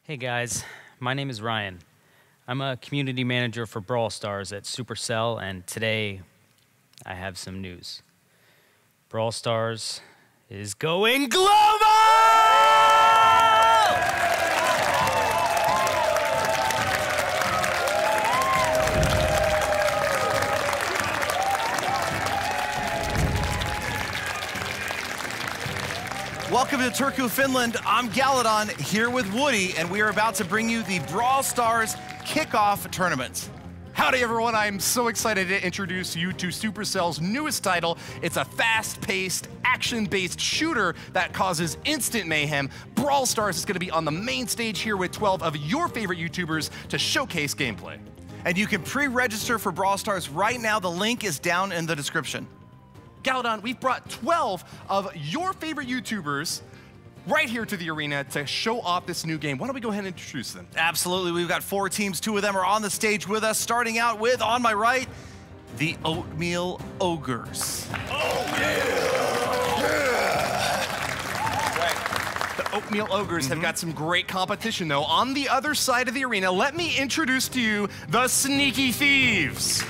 Hey guys, my name is Ryan. I'm a community manager for Brawl Stars at Supercell, and today I have some news. Brawl Stars is going global! Welcome to Turku, Finland. I'm Galadon here with Woody, and we are about to bring you the Brawl Stars kickoff tournament. Howdy everyone, I'm so excited to introduce you to Supercell's newest title. It's a fast-paced, action-based shooter that causes instant mayhem. Brawl Stars is gonna be on the main stage here with 12 of your favorite YouTubers to showcase gameplay. And you can pre-register for Brawl Stars right now. The link is down in the description. Galadon, we've brought 12 of your favorite YouTubers right here to the arena to show off this new game. Why don't we go ahead and introduce them? Absolutely, we've got 4 teams. 2 of them are on the stage with us, starting out with, on my right, the Oatmeal Ogres. The Oatmeal Ogres have got some great competition though. On the other side of the arena, let me introduce to you the Sneaky Thieves.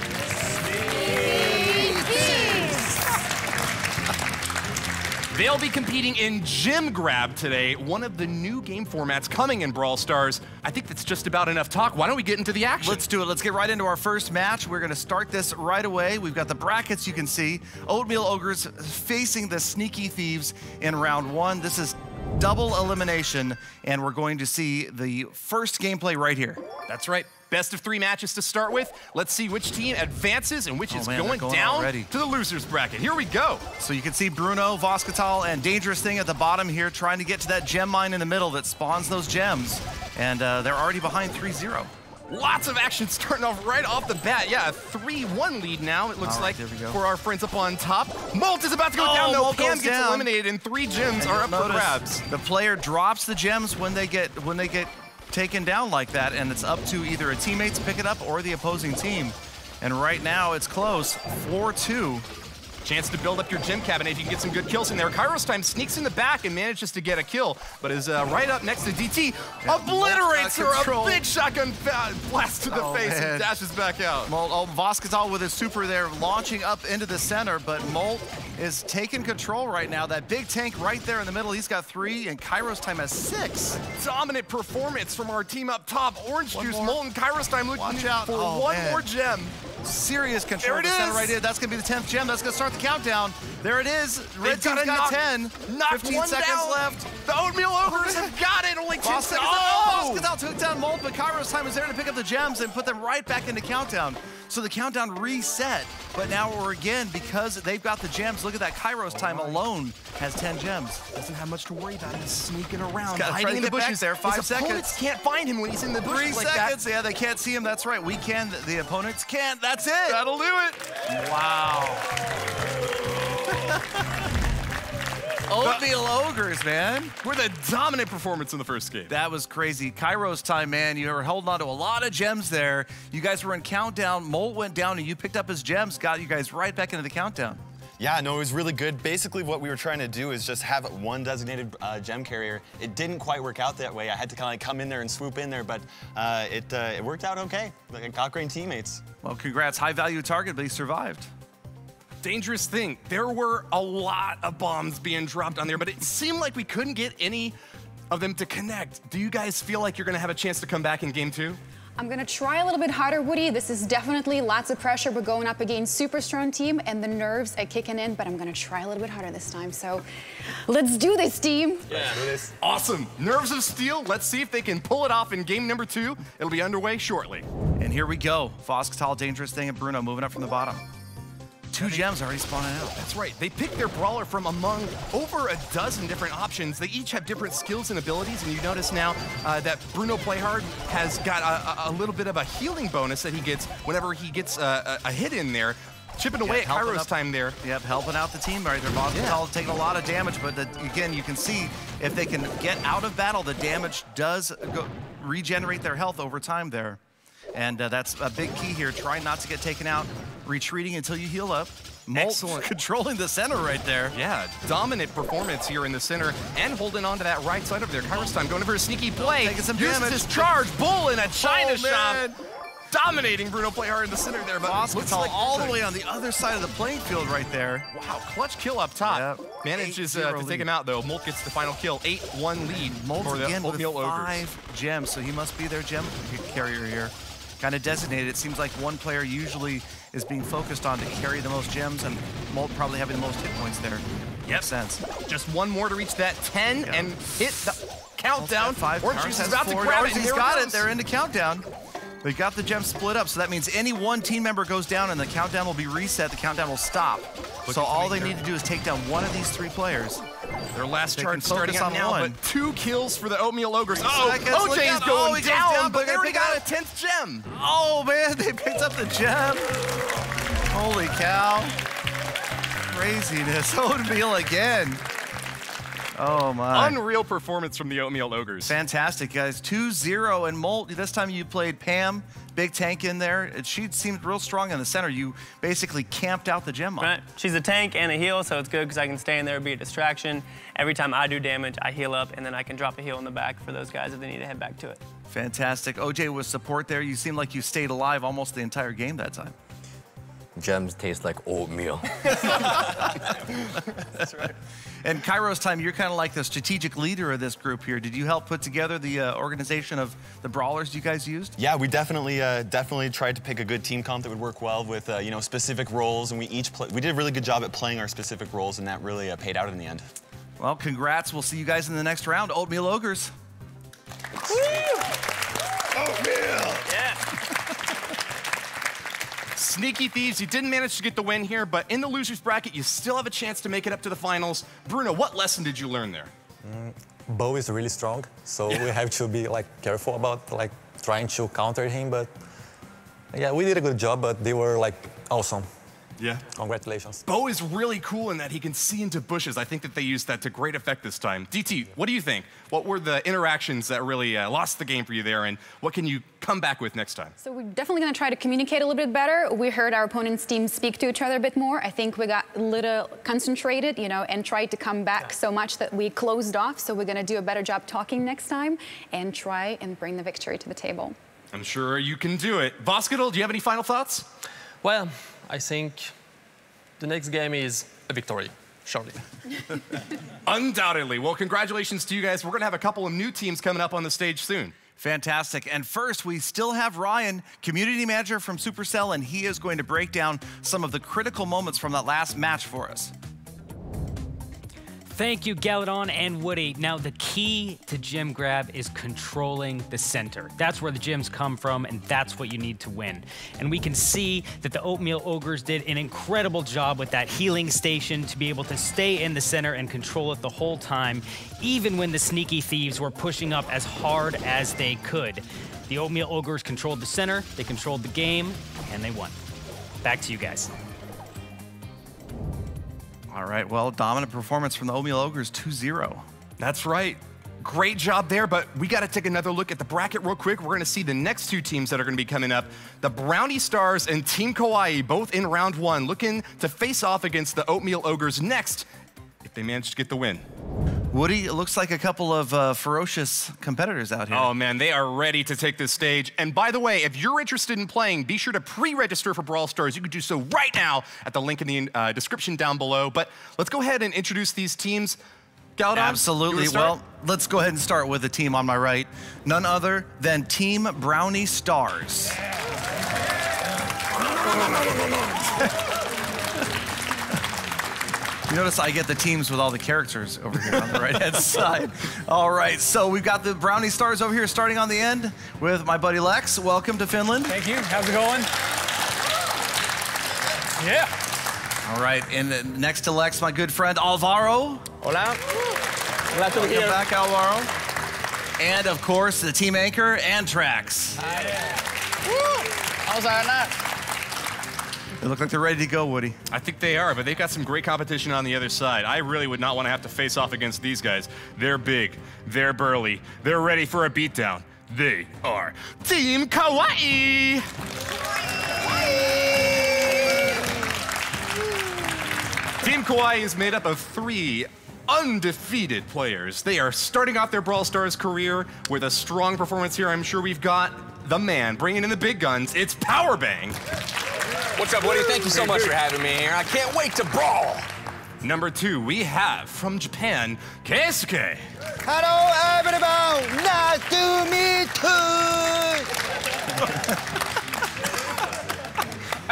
They'll be competing in Gym Grab today, one of the new game formats coming in Brawl Stars. I think that's just about enough talk. Why don't we get into the action? Let's do it. Let's get right into our first match. We're going to start this right away. We've got the brackets you can see. Oatmeal Ogres facing the Sneaky Thieves in round 1. This is double elimination, and we're going to see the first gameplay right here. That's right. Best of 3 matches to start with. Let's see which team advances and which is going down already to the losers bracket. Here we go. So you can see Bruno, Voskatal, and Dangerous Thing at the bottom here, trying to get to that gem mine in the middle that spawns those gems. And they're already behind 3-0. Lots of action starting off right off the bat. Yeah, a 3-1 lead now, it looks like, for our friends up on top. Molt is about to go down, though. Pam gets eliminated, and 3 gems are up for grabs. The player drops the gems when they get taken down like that, and it's up to either a teammate to pick it up or the opposing team. And right now it's close, 4-2. Chance to build up your gem cabinet if you can get some good kills in there. Kairos Time sneaks in the back and manages to get a kill, but is right up next to DT. Obliterates her, a big shotgun blast to the face and dashes back out. Voskatal with his super there launching up into the center, but Molt is taking control right now. That big tank right there in the middle, he's got 3, and Kairos Time has 6. Dominant performance from our team up top. Orange Juice, Molt, and Kairos Time looking for one more gem. Serious control there it of the center is. right here. That's going to be the 10th gem. That's going to start the countdown. There it is. Red team's got 10. 15 seconds left. The Oatmeal Ogres have got it. Only 10 seconds left. Voskatal took down Molt, but Kairos Time is there to pick up the gems and put them right back into countdown. So the countdown reset, but now we're again, because they've got the gems, look at that, Kairos Time alone has 10 gems. Doesn't have much to worry about. He's sneaking around, hiding in the bushes there. 5 seconds. Opponents can't find him when he's in the bushes 3 like seconds, that. yeah, they can't see him, that's right. We can, the opponents can't, that's it. That'll do it. Wow. Oatmeal Ogres, man. We're the dominant performance in the first game. That was crazy. Kairos Time, man. You were holding on to a lot of gems there. You guys were in countdown. Molt went down, and you picked up his gems, got you guys right back into the countdown. Yeah, no, it was really good. Basically, what we were trying to do is just have one designated gem carrier. It didn't quite work out that way. I had to kind of come in there and swoop in there, but it worked out okay. I got great teammates. Well, congrats. High-value target, but he survived. Dangerous Thing. There were a lot of bombs being dropped on there, but it seemed like we couldn't get any of them to connect. Do you guys feel like you're going to have a chance to come back in game 2? I'm going to try a little bit harder, Woody. This is definitely lots of pressure. We're going up against super strong team, and the nerves are kicking in, but I'm going to try a little bit harder this time. So let's do this, team. Yeah, do this. Awesome. Nerves of steel. Let's see if they can pull it off in game number 2. It'll be underway shortly. And here we go. Voskatal, Dangerous Thing, and Bruno moving up from the bottom. 2 gems already spawning out. That's right. They picked their brawler from among over a dozen different options. They each have different skills and abilities, and you notice now that Bruno Playhard has got a little bit of a healing bonus that he gets whenever he gets a hit in there. Chipping away at Kairos Time there. Yep, helping out the team right there. Voskatal taking a lot of damage, but again, you can see if they can get out of battle, the damage does regenerate their health over time there. And that's a big key here. Try not to get taken out. Retreating until you heal up. Molt controlling the center right there. Yeah, dominant performance here in the center and holding on to that right side over there. Kairos time going for a sneaky play. Taking some uses damage. his charge. Bull in a China shop. man. Dominating Bruno play hard in the center there, but looks like all the way on the other side of the playing field right there. Wow, clutch kill up top. Yep. Manages to 8-0 take him out though. Molt gets the final kill. 8-1 lead Molt for the again with Oatmeal Ogres. 5 gems, so he must be their gem carrier here. Kind of designated. It seems like one player usually is being focused on to carry the most gems, and Molt probably having the most hit points there. Makes sense. Just one more to reach that 10 and hit the countdown. 5. Orange Juice is about to grab it. and He's there got it it. goes. They're in the countdown. They got the gems split up, so that means any one team member goes down and the countdown will be reset. The countdown will stop. So all they need to do is take down one of these 3 players. Their last They charge can starting focus out on now, one. but 2 kills for the Oatmeal Ogres. Oh, Seconds, look OJ is out. going He goes down, but but they already they got got a 10th gem. Oh man, they picked up the gem. Holy cow. Craziness. Oatmeal again. Oh my. Unreal performance from the Oatmeal Ogres. Fantastic, guys. 2-0 and Molt. This time you played Pam, big tank in there. She seemed real strong in the center. You basically camped out the gem line. Right. She's a tank and a heal, so it's good because I can stay in there and be a distraction. Every time I do damage, I heal up, and then I can drop a heal in the back for those guys if they need to head back to it. Fantastic. OJ with support there. You seemed like you stayed alive almost the entire game that time. Gems taste like oatmeal. That's right. And Kairos time, you're kind of like the strategic leader of this group here. Did you help put together the organization of the brawlers you guys used? Yeah, we definitely tried to pick a good team comp that would work well with you know, specific roles, and we did a really good job at playing our specific roles, and that really paid out in the end. Well, congrats. We'll see you guys in the next round. Oatmeal Ogres. Oatmeal! Yeah. Sneaky Thieves, you didn't manage to get the win here, but in the loser's bracket, you still have a chance to make it up to the finals. Bruno, what lesson did you learn there? Bo is really strong, so we have to be careful about trying to counter him. But yeah, we did a good job, but they were awesome. Yeah. Congratulations. Bo is really cool in that he can see into bushes. I think that they used that to great effect this time. DT, what do you think? What were the interactions that really lost the game for you there, and what can you come back with next time? So we're definitely going to try to communicate a little bit better. We heard our opponent's team speak to each other a bit more. I think we got a little concentrated, you know, and tried to come back so much that we closed off. So we're going to do a better job talking next time and try and bring the victory to the table. I'm sure you can do it. Voskidal, do you have any final thoughts? Well, I think the next game is a victory, surely. Undoubtedly. Well, congratulations to you guys. We're going to have a couple of new teams coming up on the stage soon. Fantastic. And first, we still have Ryan, community manager from Supercell, and he is going to break down some of the critical moments from that last match for us. Thank you, Galadon and Woody. Now, the key to gem grab is controlling the center. That's where the gems come from, and that's what you need to win. And we can see that the Oatmeal Ogres did an incredible job with that healing station to be able to stay in the center and control it the whole time, even when the Sneaky Thieves were pushing up as hard as they could. The Oatmeal Ogres controlled the center, they controlled the game, and they won. Back to you guys. All right, well, dominant performance from the Oatmeal Ogres, 2-0. That's right. Great job there, but we got to take another look at the bracket real quick. We're going to see the next 2 teams that are going to be coming up. The Brownie Stars and Team Kawaii, both in round 1, looking to face off against the Oatmeal Ogres next, if they manage to get the win. Woody, it looks like a couple of ferocious competitors out here. Oh man, they are ready to take this stage. And by the way, if you're interested in playing, be sure to pre-register for Brawl Stars. You can do so right now at the link in the description down below. But let's go ahead and introduce these teams. Galadon, absolutely. Well, let's go ahead and start with the team on my right. None other than Team Brownie Stars. You notice I get the teams with all the characters over here on the right-hand side. All right, so we've got the Brownie Stars over here starting on the end with my buddy Lex. Welcome to Finland. Thank you. How's it going? Yeah. All right, and next to Lex, my good friend Alvaro. Hola. Glad to be here. Welcome back, Alvaro. And of course, the team anchor, Antrax. How's that? They look like they're ready to go, Woody. I think they are, but they've got some great competition on the other side. I really would not want to have to face off against these guys. They're big, they're burly, they're ready for a beatdown. They are Team Kawaii! Team Kawaii is made up of 3 undefeated players. They are starting off their Brawl Stars career with a strong performance here. I'm sure we've got the man bringing in the big guns. It's Powerbang. What's up, Woody? Thank you so much for having me here. I can't wait to brawl. Number 2, we have from Japan, Keisuke. Hello, everyone. Nice to meet you.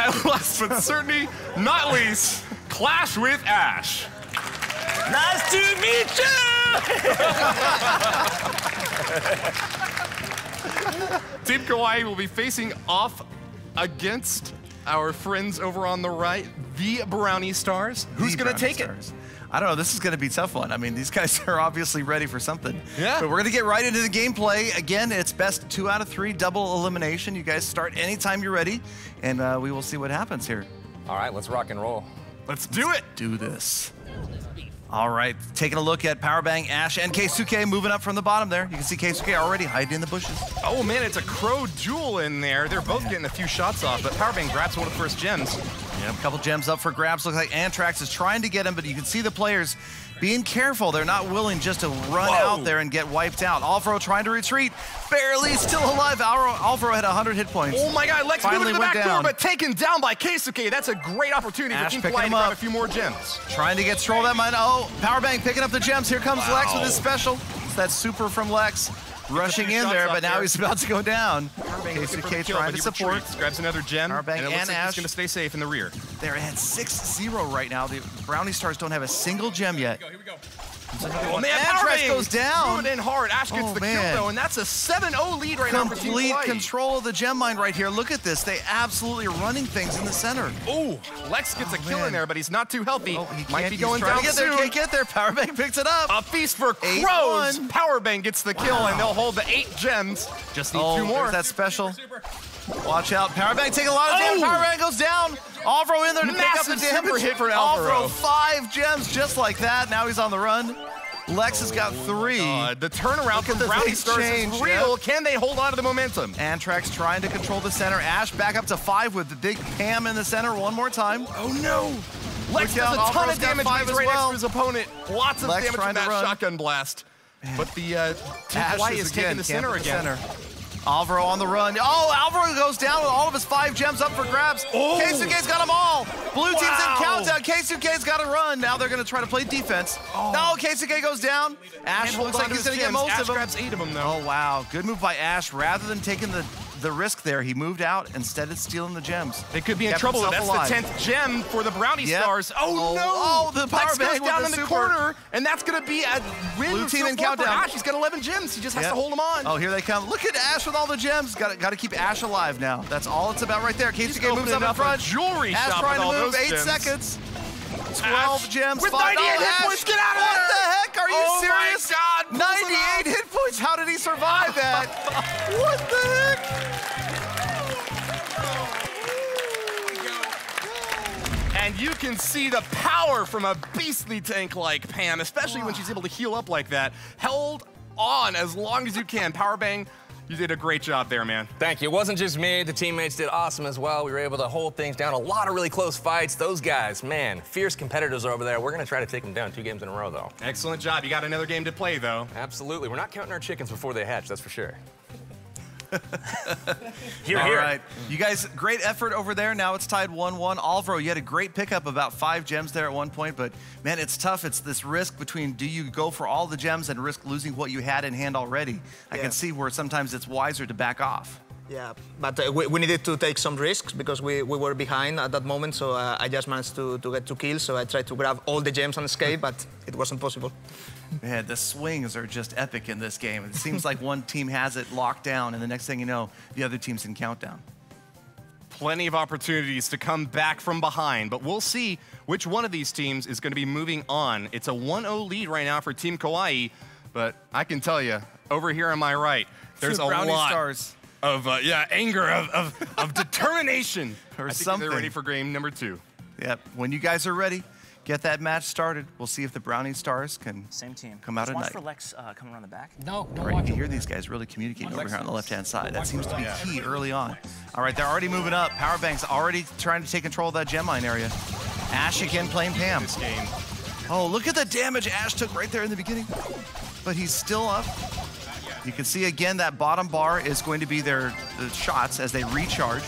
And last but certainly not least, Clash with Ash. Nice to meet you! Team Kawaii will be facing off against our friends over on the right, the Brownie Stars. Who's going to take it? I don't know. This is going to be a tough one. I mean, these guys are obviously ready for something. Yeah. But we're going to get right into the gameplay. Again, it's best 2 out of 3, double elimination. You guys start anytime you're ready, and we will see what happens here. All right, let's rock and roll. Let's do it. Do this. All right, taking a look at Powerbang, Ash, and Keisuke moving up from the bottom there. You can see Keisuke already hiding in the bushes. Oh man, it's a crow duel in there. They're both getting a few shots off, but Powerbang grabs one of the first gems. Yeah, a couple gems up for grabs. Looks like Antrax is trying to get him, but you can see the players being careful. They're not willing just to run out there and get wiped out. Alvaro trying to retreat, barely still alive. Alvaro had 100 hit points. Oh my God, Lex moving to the back door, down. but taken down by Keisuke. That's a great opportunity Ash for Team picking Kawaii to him grab up. a few more gems. Trying to get Stroll that mine. Oh, Powerbang picking up the gems. Here comes Lex with his special. It's that super from Lex. Rushing in there, but now he's about to go down. Keisuke trying to support. Grabs another gem, Powerbang and it looks and like Ash. he's going to stay safe in the rear. They're at 6-0 right now. The Brownie Stars don't have a single gem yet. Here we go. Oh, man, Antrax goes down. Moving in hard. Ash gets the kill, though, and that's a 7-0 lead right now for Team Complete Kawaii. control of the gem mine right here. Look at this. They absolutely are running things in the center. Ooh, Lex gets a kill in there, but he's not too healthy. Oh, he Might be he's going trying down to get there. soon. Can't get there. Powerbang picks it up. A feast for 8-1. crows. Powerbang gets the kill, and they'll hold the 8 gems. Just need 2 more. There's that special. Watch out. Powerbang taking a lot of damage. Powerbang goes down. Alvaro in there to pick up the Massive damage. super hit for Alvaro. 5 gems just like that. Now he's on the run. Lex has got 3. The turnaround from the Brownie big Stars change, is real. yeah. Can they hold on to the momentum? Antrax trying to control the center. Ash back up to 5 with the big Pam in the center one more time. Oh no! Lex Look does a out, ton Alvaro's of got damage 5 when he's as right well. next to his opponent. Lots of Lex damage trying from to that run. shotgun blast. But the Team Ash Kawaii is taking the center again. Alvaro on the run. Oh, Alvaro goes down with all of his 5 gems up for grabs. Oh. Keisuke's got them all. Blue team's Wow. in countdown. Keisuke's got to run. Now they're going to try to play defense. No, Keisuke goes down. Ash Can't looks hold like on to he's his going to get gems. most Ash of them. grabs 8 of them, though. Oh, wow. Good move by Ash. Rather than taking the risk there, he moved out instead of stealing the gems. They could be in Kept trouble. himself That's alive. the 10th gem for the Brownie Yep. Stars. Oh, no! Oh, the Lex Powerbang goes down with in the the super. corner, and that's going to be a win Blue team so in far for countdown. Ash. He's got 11 gems. He just has Yep. to hold them on. Oh, here they come. Look at Ash with all the gems. Got to keep Ash alive now. That's all it's about right there. Keisuke moves opening up in up a front. jewelry Ash shop trying with to all move. those 8 gems. seconds. 12 Ash gems. with 5. 98 Oh, hit Ash. points. Get out of What there. the heck? Are you Oh my serious? God, pulls it 98 hit points. How did he survive that? What the heck? And you can see the power from a beastly tank like Pam, especially when she's able to heal up like that. Held on as long as you can. Powerbang, you did a great job there, man. Thank you. It wasn't just me. The teammates did awesome as well. We were able to hold things down. A lot of really close fights. Those guys, man, fierce competitors over there. We're going to try to take them down 2 games in a row, though. Excellent job. You got another game to play, though. Absolutely. We're not counting our chickens before they hatch, that's for sure. All right. You guys, great effort over there. Now it's tied 1-1. Alvaro, you had a great pickup, about 5 gems there at one point, but man, it's tough. It's this risk between do you go for all the gems and risk losing what you had in hand already. I can see where sometimes it's wiser to back off. Yeah, but we needed to take some risks because we were behind at that moment, so I just managed to get 2 kills, so I tried to grab all the gems and escape, but it wasn't possible. Man, the swings are just epic in this game. It seems like one team has it locked down, and the next thing you know, the other team's in countdown. Plenty of opportunities to come back from behind, but we'll see which one of these teams is going to be moving on. It's a 1-0 lead right now for Team Kawaii, but I can tell you, over here on my right, there's a Brownie lot Stars. of anger, of determination. Or I think something. they're ready for game number 2. Yep. When you guys are ready, get that match started. We'll see if the Brownie Stars can Same team. come out at Watch night. for Lex coming around the back. No, don't All right, you watch can hear over these there. guys really communicating over here on the left-hand side. That seems to be key early on. All right, they're already moving up. Powerbang's already trying to take control of that gem mine area. Ash again playing Pam. This game. Oh, look at the damage Ash took right there in the beginning. But he's still up. You can see again that bottom bar is going to be the shots as they recharge.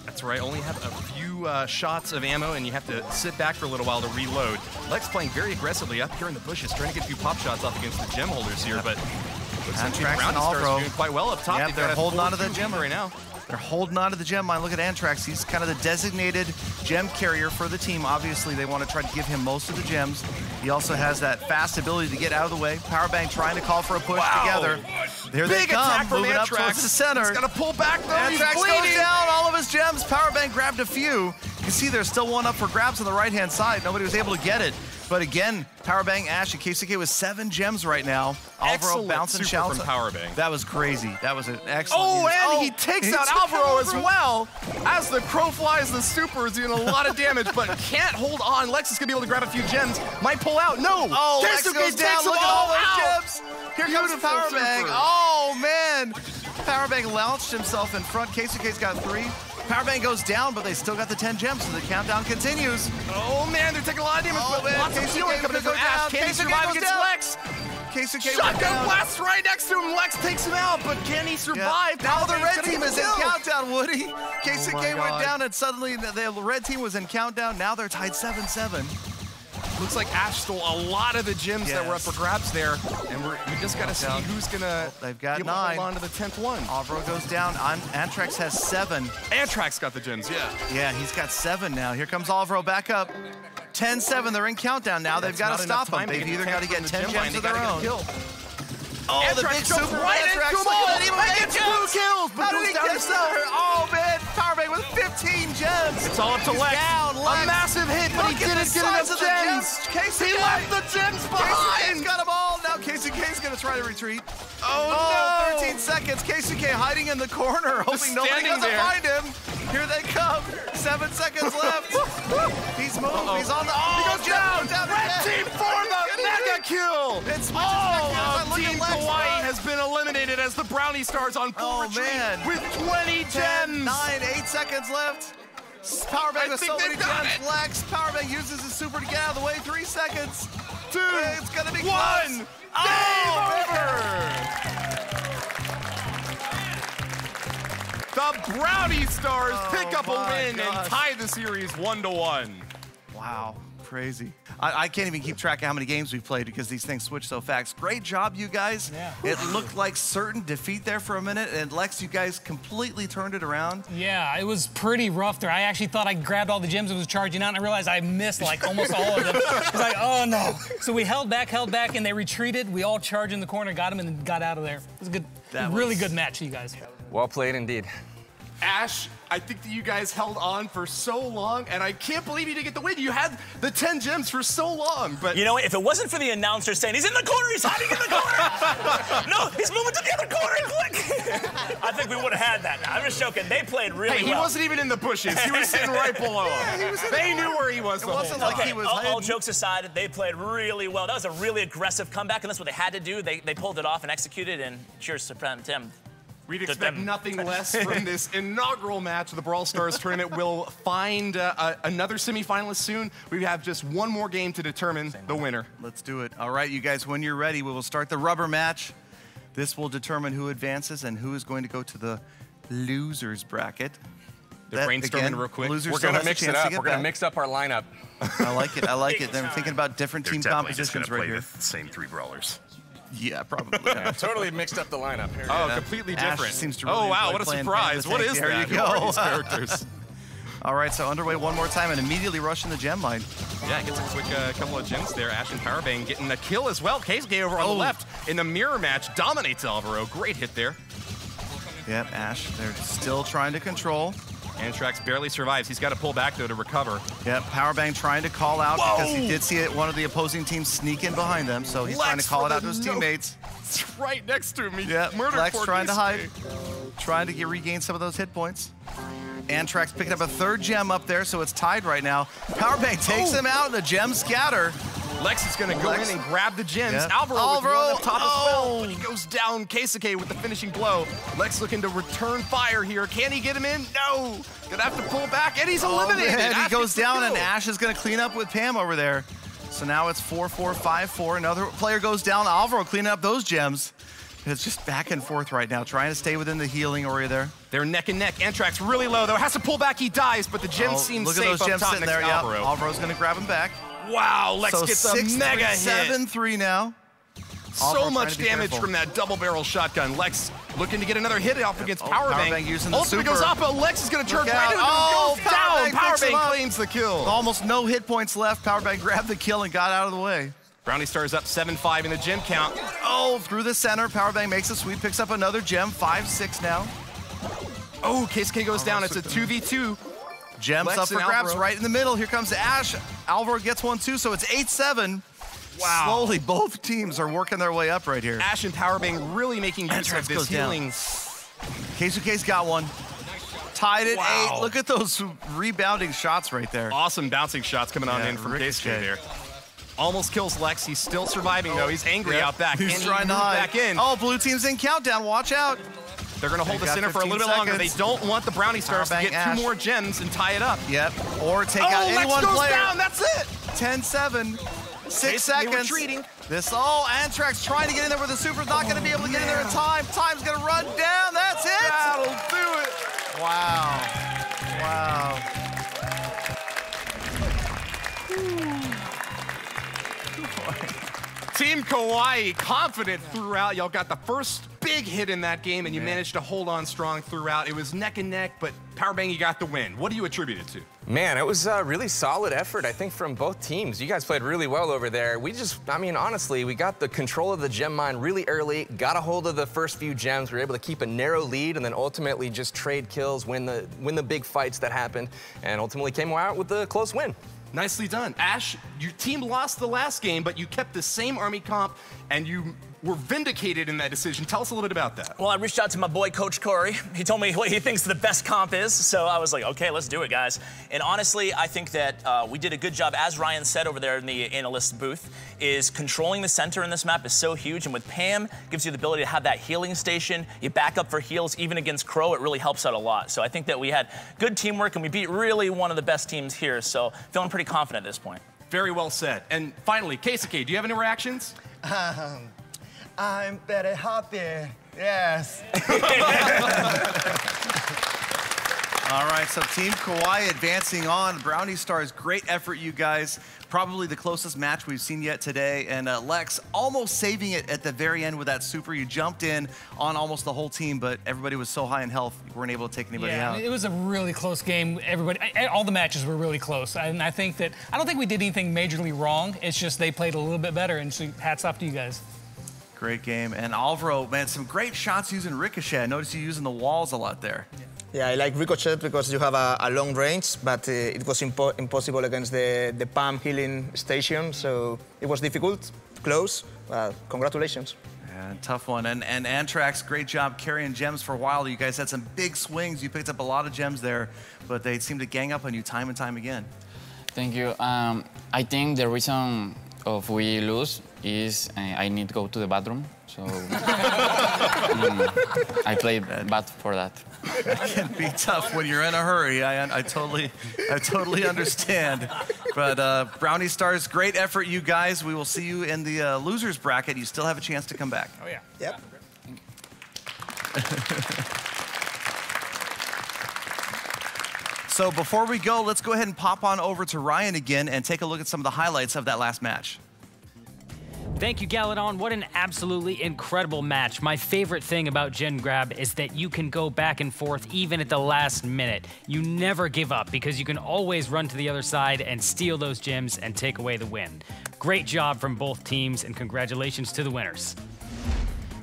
That's right, only have a few shots of ammo and you have to sit back for a little while to reload. Lex playing very aggressively up here in the bushes, trying to get a few pop shots off against the gem holders here, but looks like Antrax and Brownie Stars Alvaro doing quite well up top. Yep, They've they're got a holding on to the 4-2 gem right now. They're holding on to the gem mine. Look at Antrax. He's kind of the designated gem carrier for the team. Obviously, they want to try to give him most of the gems. He also has that fast ability to get out of the way. Powerbank trying to call for a push together. There they Big come, attack from moving up Antrax. towards the center. He's got to pull back though. Antrax He's goes bleeding. down, all of his gems. Powerbank grabbed a few. You can see there's still one up for grabs on the right-hand side. Nobody was able to get it. But again, Powerbank, Ash, and KCK with 7 gems right now. Alvaro Excellent bouncing super shouts. from Powerbank. That was crazy. That was an excellent Oh, use. and he takes out Alvaro as well. As the crow flies, the super is doing a lot of damage, but can't hold on. Lex is going to be able to grab a few gems. Might pull out. No. Oh, Lex Keisuke goes down. takes them Look at all those out. gems. Here comes Beautiful Powerbank. super. Oh, man. Powerbank launched himself in front. KCK's got 3. Powerbank goes down, but they still got the 10 gems, so the countdown continues. Oh, man, they're taking a lot of damage, but lots of healing coming in from Ash. Can he survive against Lex? KCK Shotgun blast right next to him. Lex takes him out, but can he survive? Now the red Powerbank's team gonna is get in the kill. countdown, Woody. KCK went God. down, and suddenly the red team was in countdown. Now they're tied 7-7. Looks like Ash stole a lot of the gems that were up Yes. for grabs there, and we just got to see who's gonna They've got be able to 9. hold on to the 10th one. Alvaro goes down. Antrax has 7. Antrax got the gems, yeah. Yeah, he's got 7 now. Here comes Alvaro back up. 10-7. They're in countdown now. They've got to stop them. They've either got to get 10 gems of their own. Oh, the big goes super right Antrax. into Look him. at that. He went Gets get 2 gems. kills, but How goes did he down get himself. there? Oh, man. Powerbank with 15 gems. It's all up to He's Lex. down, Lex. A massive hit, but he Look at didn't the get enough size of the gems. KCK. He left the gems KCK's behind. got them all. Now KCK's going to try to retreat. Oh, no. 13 seconds. KCK hiding in the corner, hoping nobody standing doesn't there. find him. Here they come. 7 seconds left. He's moved. He's on the. He goes down. Red again. team for the mega kill. It's Team Hawaii has been eliminated as the Brownie Stars on full retreat with 20 gems. 9, 8 seconds left. Powerbank with so many got gems. it. Lex. Powerbank uses his super to get out of the way. 3 seconds. 2, It's gonna be 1. close. Game Oh, over. The Brownie Stars pick up a my win gosh. and tie the series 1-1. Wow, crazy. I can't even keep track of how many games we've played because these things switch so fast. Great job, you guys. Yeah. It looked like certain defeat there for a minute, and Lex, you guys completely turned it around. Yeah, it was pretty rough there. I actually thought I grabbed all the gems and was charging out, and I realized I missed like almost all of them. I was like, oh no. So we held back, and they retreated. We all charged in the corner, got them, and then got out of there. It was a good, really good match, you guys. Well played indeed. Ash, I think that you guys held on for so long, and I can't believe you didn't get the win. You had the 10 gems for so long, but... You know, if it wasn't for the announcer saying, he's in the corner, he's hiding in the corner. No, he's moving to the other corner, quick. I think we would have had that. I'm just joking. They played really well. Hey, he wasn't even in the bushes. He was sitting right below him. They knew where he was the whole time. Okay, all jokes aside, they played really well. That was a really aggressive comeback, and that's what they had to do. They pulled it off and executed, and cheers to Tim. We'd expect nothing less from this inaugural match of the Brawl Stars tournament. We'll find another semifinalist soon. We have just one more game to determine the winner. Let's do it. All right, you guys, when you're ready, we will start the rubber match. This will determine who advances and who is going to go to the losers bracket. They're brainstorming real quick. We're going to mix it up. We're going to mix up our lineup. I like it. I like it. They're thinking about different team compositions right here. The same 3 brawlers. Yeah, probably. Yeah, totally mixed up the lineup here. Oh, completely Ash different. seems to really oh, wow, enjoy what a playing surprise. Panda What Tank. is There that? you Who are go. these characters? All right, so underway one more time and immediately rushing the gem line. Yeah, gets a quick couple of gems there. Ash and Powerbang getting a kill as well. KCK over on the left in the mirror match dominates Alvaro. Great hit there. Yep, Ash, they're still trying to control. Antrax barely survives. He's got to pull back, though, to recover. Yep, Powerbang trying to call out because he did see it, one of the opposing teams sneak in behind them, so he's trying to call it out to his teammates. It's right next to me. Yeah, Lex trying to hide, KCK. trying to regain some of those hit points. Antrax picking up a 3rd gem up there, so it's tied right now. Powerbang takes him out, and the gems scatter. Lex is going to go in and grab the gems. Yep. Alvaro with one up top as well, Oh. but he goes down. Keisuke with the finishing blow. Lex looking to return fire here. Can he get him in? No. Gonna have to pull back, and he's eliminated. Man, he Ash goes gets the down, and kill. Ash is going to clean up with Pam over there. So now it's 4-4, 5-4. Another player goes down. Alvaro cleaning up those gems. It's just back and forth right now, trying to stay within the healing area there. They're neck and neck. Antrax really low, though. Has to pull back. He dies, but the gem seems look safe at those up gems top sitting next there. to Yeah, Alvaro. Alvaro's going to grab him back. Wow, Lex So gets a mega hit. 7-3 now. So Alvaro trying much to be damage careful. from that double barrel shotgun. Lex looking to get another hit off against Powerbank. Powerbank using the Ultimate goes super. up, but Lex is going to turn Look right out. into him. Oh, Goes down. Powerbank picks him Powerbank up. claims the kill. Almost no hit points left. Powerbank grabbed the kill and got out of the way. Brownie Stars up 7-5 in the gem count. Oh, through the center. Powerbank makes a sweep, picks up another gem. 5-6 now. Oh, Keisuke goes down. It's a 2v2. Gems Lex up for and grabs Alvaro. right in the middle. Here comes Ash. Alvaro gets one too, so it's 8-7. Wow. Slowly, both teams are working their way up right here. Ash and Powerbank really making use Antrax of this goes down. healing. Keisuke's got one. Tied at Wow. 8. Look at those rebounding shots right there. Awesome bouncing shots coming on Yeah, in from ricochet. Keisuke there. Almost kills Lex. He's still surviving, though. He's angry Yep. out back. He's Can he trying to move hide. back in? Oh, blue team's in countdown. Watch out. They're going to hold They the got center for a 15 little bit longer. They seconds. don't want the Brownie Stars to Powerbank get Ash. 2 more gems and tie it up. Yep. Or take out any Lex one goes player. down. That's it. 10-7. 6 They seconds. retreating. Antrax trying to get in there with the super's not going to be able to get in there in time. Time's going to run down. That's it. That'll do it. Wow. Wow. Team Kawaii confident throughout. Y'all got the first big hit in that game, and you managed to hold on strong throughout. It was neck and neck, but Powerbang, you got the win. What do you attribute it to? Man, it was a really solid effort, I think, from both teams. You guys played really well over there. Honestly, we got the control of the gem mine really early, got a hold of the first few gems. We were able to keep a narrow lead and then ultimately just trade kills, win the big fights that happened, and ultimately came out with a close win. Nicely done. Ash, your team lost the last game, but you kept the same army comp, and you were vindicated in that decision. Tell us a little bit about that. Well, I reached out to my boy, Coach Corey. He told me what he thinks the best comp is, so I was like, okay, let's do it, guys. And honestly, I think that we did a good job, as Ryan said over there in the analyst booth, is controlling the center in this map is so huge, and with Pam, gives you the ability to have that healing station. You back up for heals, even against Crow, it really helps out a lot. So I think that we had good teamwork, and we beat really one of the best teams here, so feeling pretty confident at this point. Very well said. And finally, Keisuke, do you have any reactions? I'm very happy. Yes. All right, so Team Kawaii advancing on. Brownie Stars, great effort, you guys. Probably the closest match we've seen yet today. And Lex almost saving it at the very end with that super. You jumped in on almost the whole team, but everybody was so high in health, you weren't able to take anybody out. It was a really close game. All the matches were really close. And I don't think we did anything majorly wrong. It's just they played a little bit better, and so hats off to you guys. Great game. And Alvaro, man, some great shots using Ricochet. I noticed you using the walls a lot there. Yeah, I like Ricochet because you have a long range, but it was impossible against the Pam healing station, so it was difficult, close. Congratulations. Yeah, tough one. And Antrax, great job carrying gems for a while. You guys had some big swings. You picked up a lot of gems there, but they seemed to gang up on you time and time again. Thank you. I think the reason of we lose is I need to go to the bathroom, so I played bad for that. It can be tough when you're in a hurry. I totally understand. But Brownie Stars, great effort, you guys. We will see you in the losers bracket. You still have a chance to come back. Oh yeah. Yep. So before we go, let's go ahead and pop on over to Ryan again and take a look at some of the highlights of that last match. Thank you, Galadon. What an absolutely incredible match. My favorite thing about Gen Grab is that you can go back and forth even at the last minute. You never give up because you can always run to the other side and steal those gems and take away the win. Great job from both teams, and congratulations to the winners.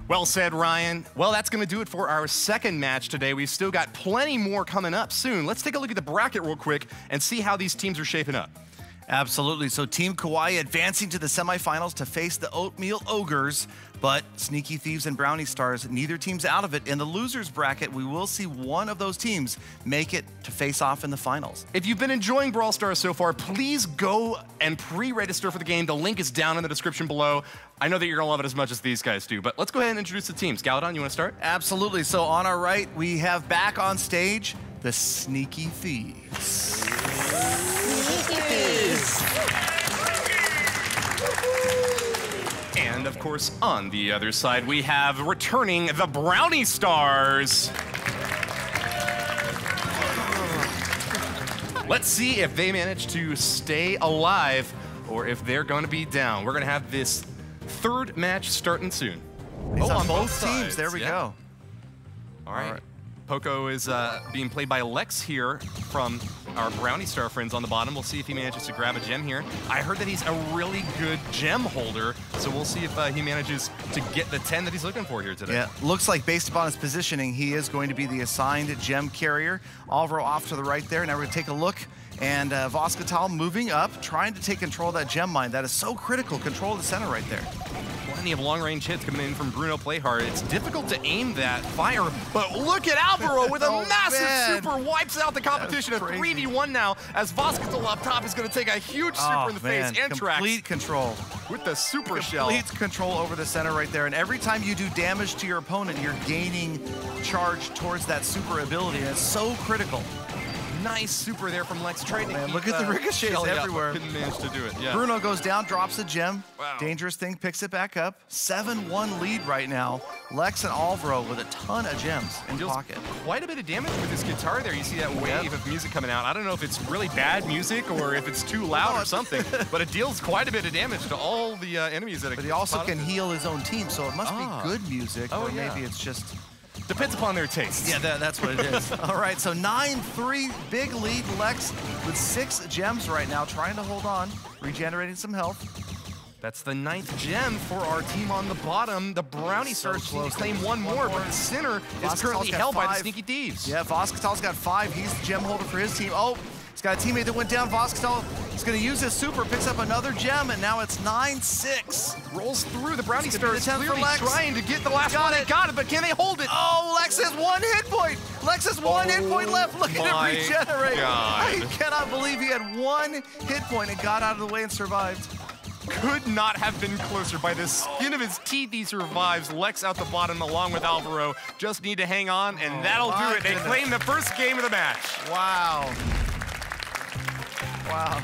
Well said, Ryan. Well, that's going to do it for our second match today. We've still got plenty more coming up soon. Let's take a look at the bracket real quick and see how these teams are shaping up. Absolutely. So Team Kawaii advancing to the semifinals to face the Oatmeal Ogres, but Sneaky Thieves and Brownie Stars, neither team's out of it. In the losers bracket, we will see one of those teams make it to face off in the finals. If you've been enjoying Brawl Stars so far, please go and pre-register for the game. The link is down in the description below. I know that you're gonna love it as much as these guys do, but let's go ahead and introduce the teams. Galadon, you wanna start? Absolutely. So on our right, we have back on stage, the Sneaky Thieves. And of course, on the other side, we have returning the Brownie Stars. Let's see if they manage to stay alive or if they're going to be down. We're going to have this third match starting soon. He's on both sides. teams. There we go. All right. Poco is being played by Lex here from our Brownie Star friends on the bottom. We'll see if he manages to grab a gem here. I heard that he's a really good gem holder, so we'll see if he manages to get the 10 that he's looking for here today. Yeah, looks like based upon his positioning, he is going to be the assigned gem carrier. Alvaro off to the right there. Now we're going to take a look. And Voskatal moving up, trying to take control of that gem mine. That is so critical. Control of the center right there. Plenty of long-range hits coming in from Bruno Playhard. It's difficult to aim that fire, but look at Alvaro with a massive super, wipes out the competition. A 3v1 now, as Voskatal up top is going to take a huge super in the face. Antrax complete control. With the super shell. Complete control over the center right there. And every time you do damage to your opponent, you're gaining charge towards that super ability. And it's so critical. Nice super there from Lex. Trying to keep, look at the ricochets everywhere. Couldn't manage to do it. Yeah. Bruno goes down, drops a gem. Wow. Dangerous Thing picks it back up. 7-1 lead right now. Lex and Alvaro with a ton of gems in pocket. Quite a bit of damage with this guitar there. You see that wave of music coming out. I don't know if it's really bad music or if it's too loud or something, but it deals quite a bit of damage to all the enemies that it. But he also can heal his own team, so it must be good music, or maybe it's just. Depends upon their tastes. Yeah, that's what it is. All right, so 9-3, big lead. Lex with 6 gems right now, trying to hold on, regenerating some health. That's the 9th gem for our team on the bottom. The Brownie Stars need to claim one more, but the center is currently held by the Sneaky Thieves. Yeah, Voskatal's got 5. He's the gem holder for his team. Oh, he's got a teammate that went down. Voskatal is going to use his super, picks up another gem, and now it's 9-6. Rolls through. The Brownie Stars clearly Lex. trying to get the last one. They got it, but can they hold it? Oh, Lex has 1 hit point. Lex has 1 hit point left. Look at him regenerate. I cannot believe he had 1 hit point and got out of the way and survived. Could not have been closer. By the skin of his teeth, he survives. Lex out the bottom along with Alvaro. Just need to hang on, and that'll do it. They claim the first game of the match. Wow. Wow.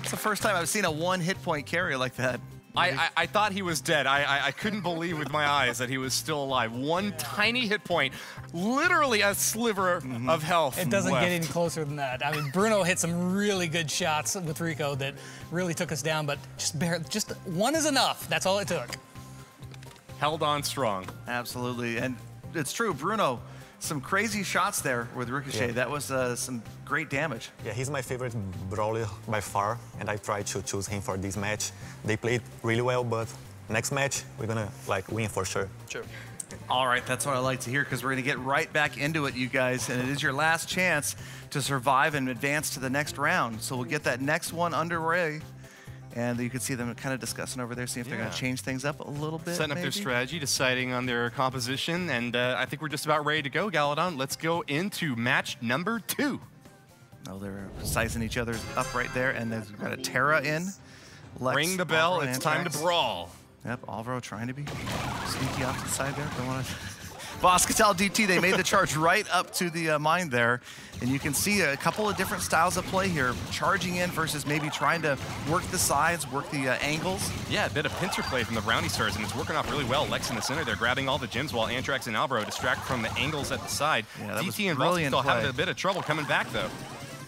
It's the first time I've seen a 1 hit point carry like that. I thought he was dead. I couldn't believe with my eyes that he was still alive. 1 tiny hit point, literally a sliver of health. It doesn't get any closer than that. I mean, Bruno hit some really good shots with Rico that really took us down, but just 1 is enough. That's all it took. Held on strong. Absolutely, and it's true, Bruno. Some crazy shots there with Ricochet. Yeah. That was some great damage. Yeah, he's my favorite brawler by far, and I tried to choose him for this match. They played really well, but next match, we're gonna win for sure. Sure. All right, that's what I like to hear, because we're gonna get right back into it, you guys, and it is your last chance to survive and advance to the next round. So we'll get that next one underway. And you can see them kind of discussing over there, see if they're going to change things up a little bit. Setting up their strategy, deciding on their composition, and I think we're just about ready to go, Galadon. Let's go into match number 2. Oh, they're sizing each other up right there, and they've got a Terra in. Lex, ring the bell, Alvaro, it's time to brawl. Yep, Alvaro trying to be sneaky off to the side there. Don't want to. Voskatal DT, they made the charge right up to the mine there. And you can see a couple of different styles of play here. Charging in versus maybe trying to work the sides, work the angles. Yeah, a bit of pincer play from the Brownie Stars, and it's working off really well. Lex in the center, they're grabbing all the gems while Antrax and Alvaro distract from the angles at the side. Yeah, DT and Voskatal having a bit of trouble coming back, though.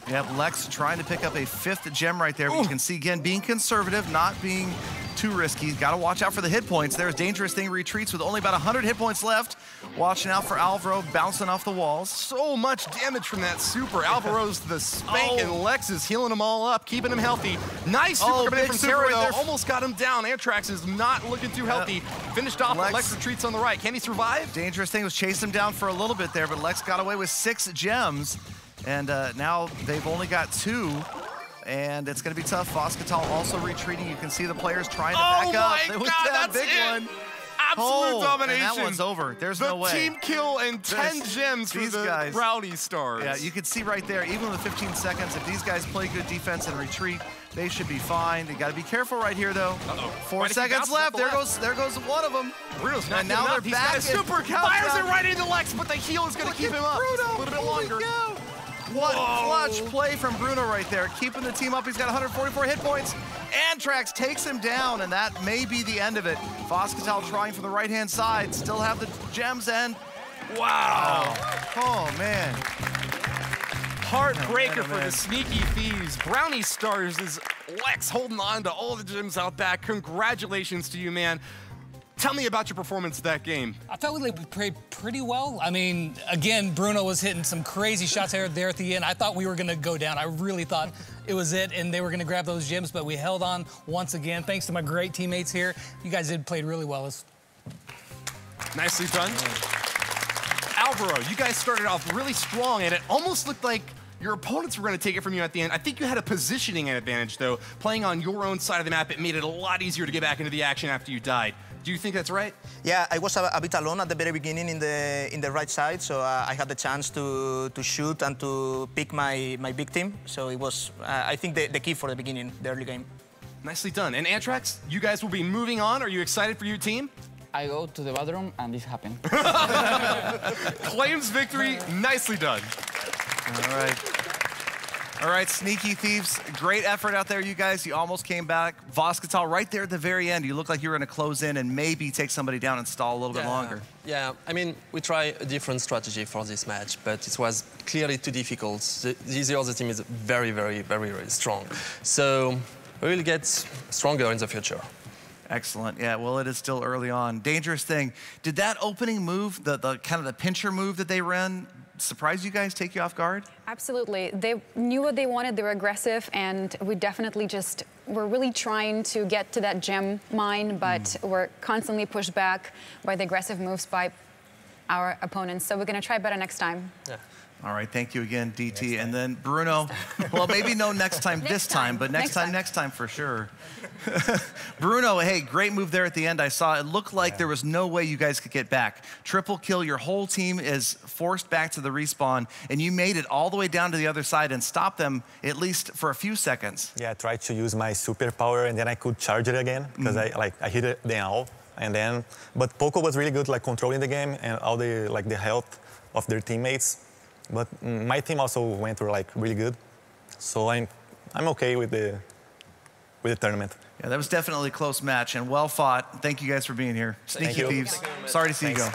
Yep, Lex trying to pick up a 5th gem right there. But you can see, again, being conservative, not being too risky. Got to watch out for the hit points. There's Dangerous Thing retreats with only about 100 hit points left. Watching out for Alvaro bouncing off the walls. So much damage from that super. Alvaro's the spank, and Lex is healing them all up, keeping them healthy. Nice super coming in from Terra, though. Almost got him down. Antrax is not looking too healthy. Finished off, Lex retreats on the right. Can he survive? Dangerous Thing was chasing him down for a little bit there, but Lex got away with 6 gems. And now they've only got 2. and it's going to be tough. Voscatal also retreating. You can see the players trying to back up. Oh my God, that's big it. one. Absolute domination. And that one's over. There's no way. The team kill and 10 gems for the guys. Brownie Stars. Yeah, you can see right there, even with 15 seconds, if these guys play good defense and retreat, they should be fine. They got to be careful right here, though. 4 seconds left. There goes one of them. Bruno's not and now they're He's back. got a super fires it right into Lex, but the heal is going to keep him up a little bit longer. What clutch play from Bruno right there, keeping the team up. He's got 144 hit points. Antrax takes him down, and that may be the end of it. Voscatal trying for the right-hand side, still have the gems, and wow. Oh, man. Heartbreaker for the Sneaky Thieves. Brownie Stars is Lex holding on to all the gems out back. Congratulations to you, man. Tell me about your performance that game. I felt we played pretty well. I mean, again, Bruno was hitting some crazy shots there at the end. I thought we were going to go down. I really thought it was it, and they were going to grab those gems, but we held on once again. Thanks to my great teammates here. You guys played really well. Nicely done. Alvaro, you guys started off really strong, and it almost looked like your opponents were going to take it from you at the end. I think you had a positioning advantage, though. Playing on your own side of the map, it made it a lot easier to get back into the action after you died. Do you think that's right? Yeah, I was a bit alone at the very beginning in the right side, so I had the chance to shoot and to pick my big team. So it was, I think, the key for the beginning, the early game. Nicely done. And Antrax, you guys will be moving on. Are you excited for your team? I go to the bathroom and this happened. Claims victory. Nicely done. All right. All right, Sneaky Thieves, great effort out there, you guys. You almost came back. Voscatal right there at the very end. You look like you were going to close in and maybe take somebody down and stall a little bit longer. Yeah, I mean, we try a different strategy for this match, but it was clearly too difficult. This year, the team is very, very, very, very strong. So we will get stronger in the future. Excellent. Yeah, well, it is still early on. Dangerous thing. Did that opening move, the kind of the pincher move that they ran, surprise you guys, take you off guard? Absolutely. They knew what they wanted. They were aggressive, and we definitely we're really trying to get to that gem mine, but we're constantly pushed back by the aggressive moves by our opponents. So we're going to try better next time. Yeah. All right, thank you again, DT. And then Bruno, well, maybe no next time this time, but next time for sure. Bruno, hey, great move there at the end. I saw it looked like there was no way you guys could get back. Triple kill, your whole team is forced back to the respawn, and you made it all the way down to the other side and stopped them at least for a few seconds. Yeah, I tried to use my superpower, and then I could charge it again because I hit it down, and then, but Poco was really good, like controlling the game and all the the health of their teammates. But my team also went through really good, so I'm okay with the tournament. Yeah, that was definitely a close match and well fought. Thank you guys for being here. Sneaky Thieves. Sorry to see you go.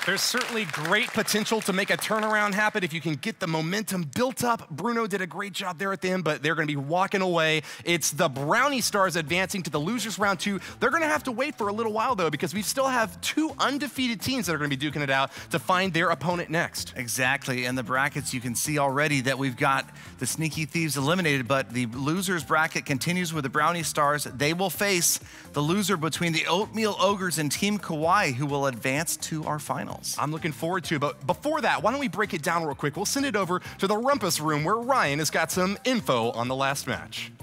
There's certainly great potential to make a turnaround happen if you can get the momentum built up. Bruno did a great job there at the end, but they're going to be walking away. It's the Brownie Stars advancing to the losers round 2. They're going to have to wait for a little while, though, because we still have 2 undefeated teams that are going to be duking it out to find their opponent next. Exactly. In the brackets, you can see already that we've got the Sneaky Thieves eliminated, but the losers bracket continues with the Brownie Stars. They will face the loser between the Oatmeal Ogres and Team Kawaii, who will advance to our finals. I'm looking forward to it, but before that, why don't we break it down real quick? We'll send it over to the Rumpus Room where Ryan has got some info on the last match.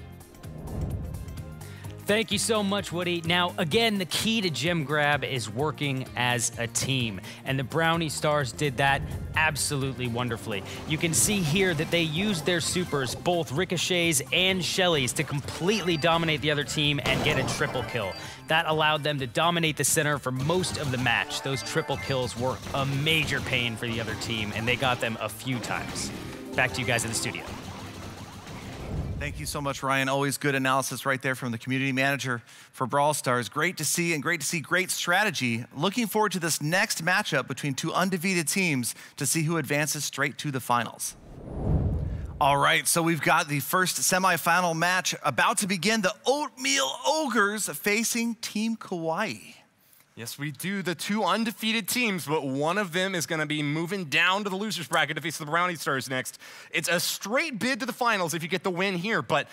Thank you so much, Woody. Now, again, the key to gem grab is working as a team, and the Brownie Stars did that absolutely wonderfully. You can see here that they used their supers, both Ricochets and Shellys, to completely dominate the other team and get a triple kill. That allowed them to dominate the center for most of the match. Those triple kills were a major pain for the other team, and they got them a few times. Back to you guys in the studio. Thank you so much, Ryan. Always good analysis right there from the community manager for Brawl Stars. Great to see, and great to see great strategy. Looking forward to this next matchup between 2 undefeated teams to see who advances straight to the finals. All right, so we've got the first semifinal match about to begin. The Oatmeal Ogres facing Team Kawaii. Yes, we do. The 2 undefeated teams, but one of them is going to be moving down to the losers bracket to face the Brownie Stars next. It's a straight bid to the finals if you get the win here, but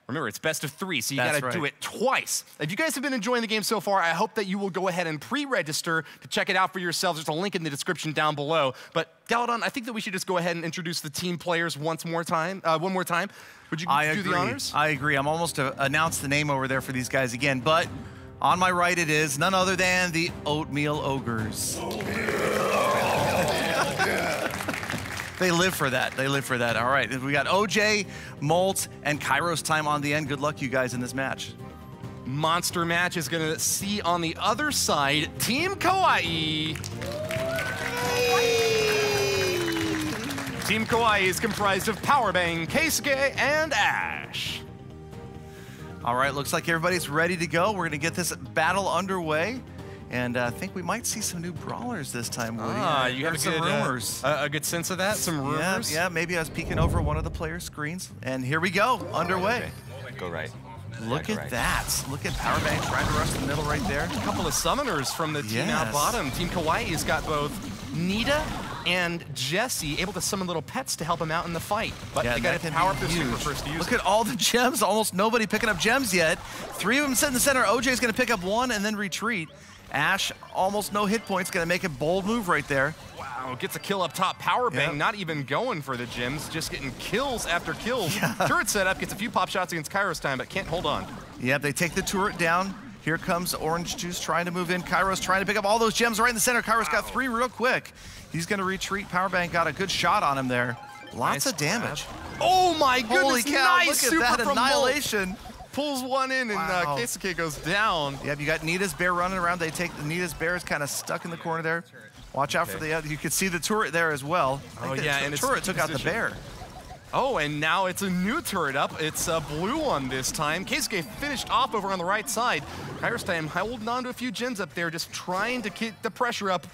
Remember, it's best of 3, so you That's got to do right. it twice. If you guys have been enjoying the game so far, I hope that you will go ahead and pre-register to check it out for yourselves. There's a link in the description down below. But Galadon, I think that we should just go ahead and introduce the team players one more time. Would you do the honors? I agree. I'm almost to announce the name over there for these guys again, but on my right it is none other than the Oatmeal Ogres. They live for that. They live for that. All right, we got OJ, Molt, and Kairos time on the end. Good luck, you guys, in this match. Monster match is going to see on the other side Team Kawaii. Team Kawaii is comprised of Powerbang, Keisuke, and Ash. All right, looks like everybody's ready to go. We're going to get this battle underway. And I think we might see some new brawlers this time, Woody. You have some rumors. A good sense of that? Some rumors? Yeah, maybe I was peeking over one of the players' screens. And here we go, underway. Go right. Look at that. Look at Powerbank trying to rush the middle right there. A couple of summoners from the team out Yes. bottom. Team Kawaii's got both Nita and Jesse able to summon little pets to help him out in the fight. But they got to power up their super first to use Look at all the gems. Almost nobody picking up gems yet. 3 of them sit in the center. OJ's going to pick up 1 and then retreat. Ash, almost no hit points, going to make a bold move right there. Wow, gets a kill up top. Powerbang not even going for the gems, just getting kills after kills. Turret setup, gets a few pop shots against Kairos time, but can't hold on. Yep, they take the turret down. Here comes Orange Juice trying to move in. Kairos trying to pick up all those gems right in the center. Kairos got 3 real quick. He's going to retreat. Powerbank got a good shot on him there. Lots of damage. Oh my goodness, Holy cow, nice look super at that from annihilation. Molt. Pulls one in and Keisuke goes down. Yep, you got Nita's bear running around. They take Nita's bear is kind of stuck in the corner there. Watch out for the other. You can see the turret there as well. And the turret took out the bear. Oh, and now it's a new turret up. It's a blue one this time. Keisuke finished off over on the right side. Kairos time holding on to a few gems up there, just trying to keep the pressure up.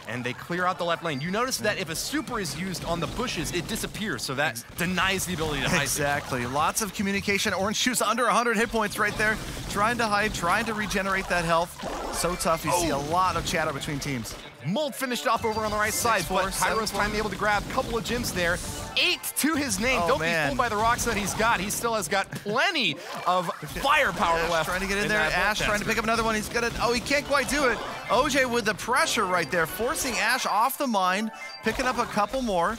And they clear out the left lane. You notice that if a super is used on the bushes, it disappears, so that denies the ability to hide. Exactly. Lots of communication. Orange Juice under 100 hit points right there. Trying to hide, trying to regenerate that health. So tough. You see a lot of chatter between teams. Molt finished off over on the right side, but Kairos finally able to grab a couple of gems there. 8 to his name. Don't be fooled by the rocks that he's got. He still has got plenty of firepower left. Trying to get in there. Ash trying to pick up another one. He's gonna. Oh, he can't quite do it. OJ with the pressure right there, forcing Ash off the mine, picking up a couple more.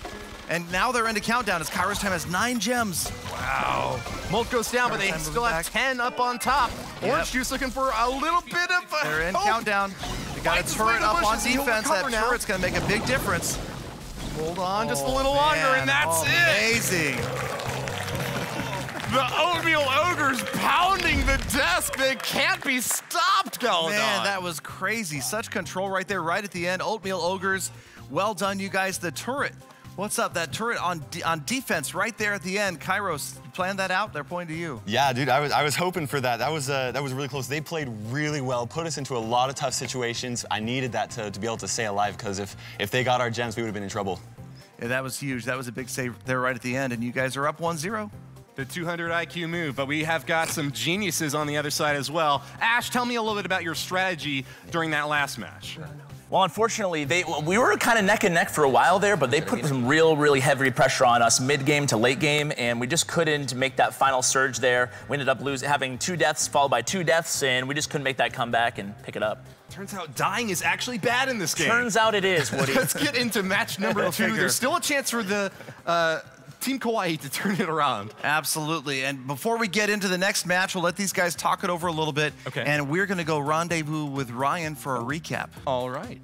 And now they're into countdown as Kairos time has 9 gems. Wow. Molt goes down, but they still have 10 up on top. Orange Juice looking for a little bit of They're in countdown. They got a turret up on defense. That turret's going to make a big difference. Hold on just a little longer, and that's it. Amazing. The Oatmeal Ogres pounding the desk. They can't be stopped, Galadon. Man, that was crazy. Such control right there, right at the end. Oatmeal Ogres, well done, you guys. The turret. What's up? That turret on defense right there at the end. Kairos, planned that out? They're pointing to you. Yeah, dude, I was hoping for that. That was really close. They played really well, put us into a lot of tough situations. I needed that to be able to stay alive, because if they got our gems, we would have been in trouble. Yeah, that was huge. That was a big save there right at the end, and you guys are up 1-0. The 200 IQ move, but we have got some geniuses on the other side as well. Ash, tell me a little bit about your strategy during that last match. Well, unfortunately, we were kind of neck and neck for a while there, but they put some really heavy pressure on us mid-game to late game, and we just couldn't make that final surge there. We ended up having 2 deaths followed by 2 deaths, and we just couldn't make that comeback and pick it up. Turns out dying is actually bad in this game. Turns out it is, Woody. Let's get into match number 2. There's still a chance for the Team Kawaii to turn it around. Absolutely. And before we get into the next match, we'll let these guys talk it over a little bit. Okay. And we're going to go rendezvous with Ryan for a recap. All right.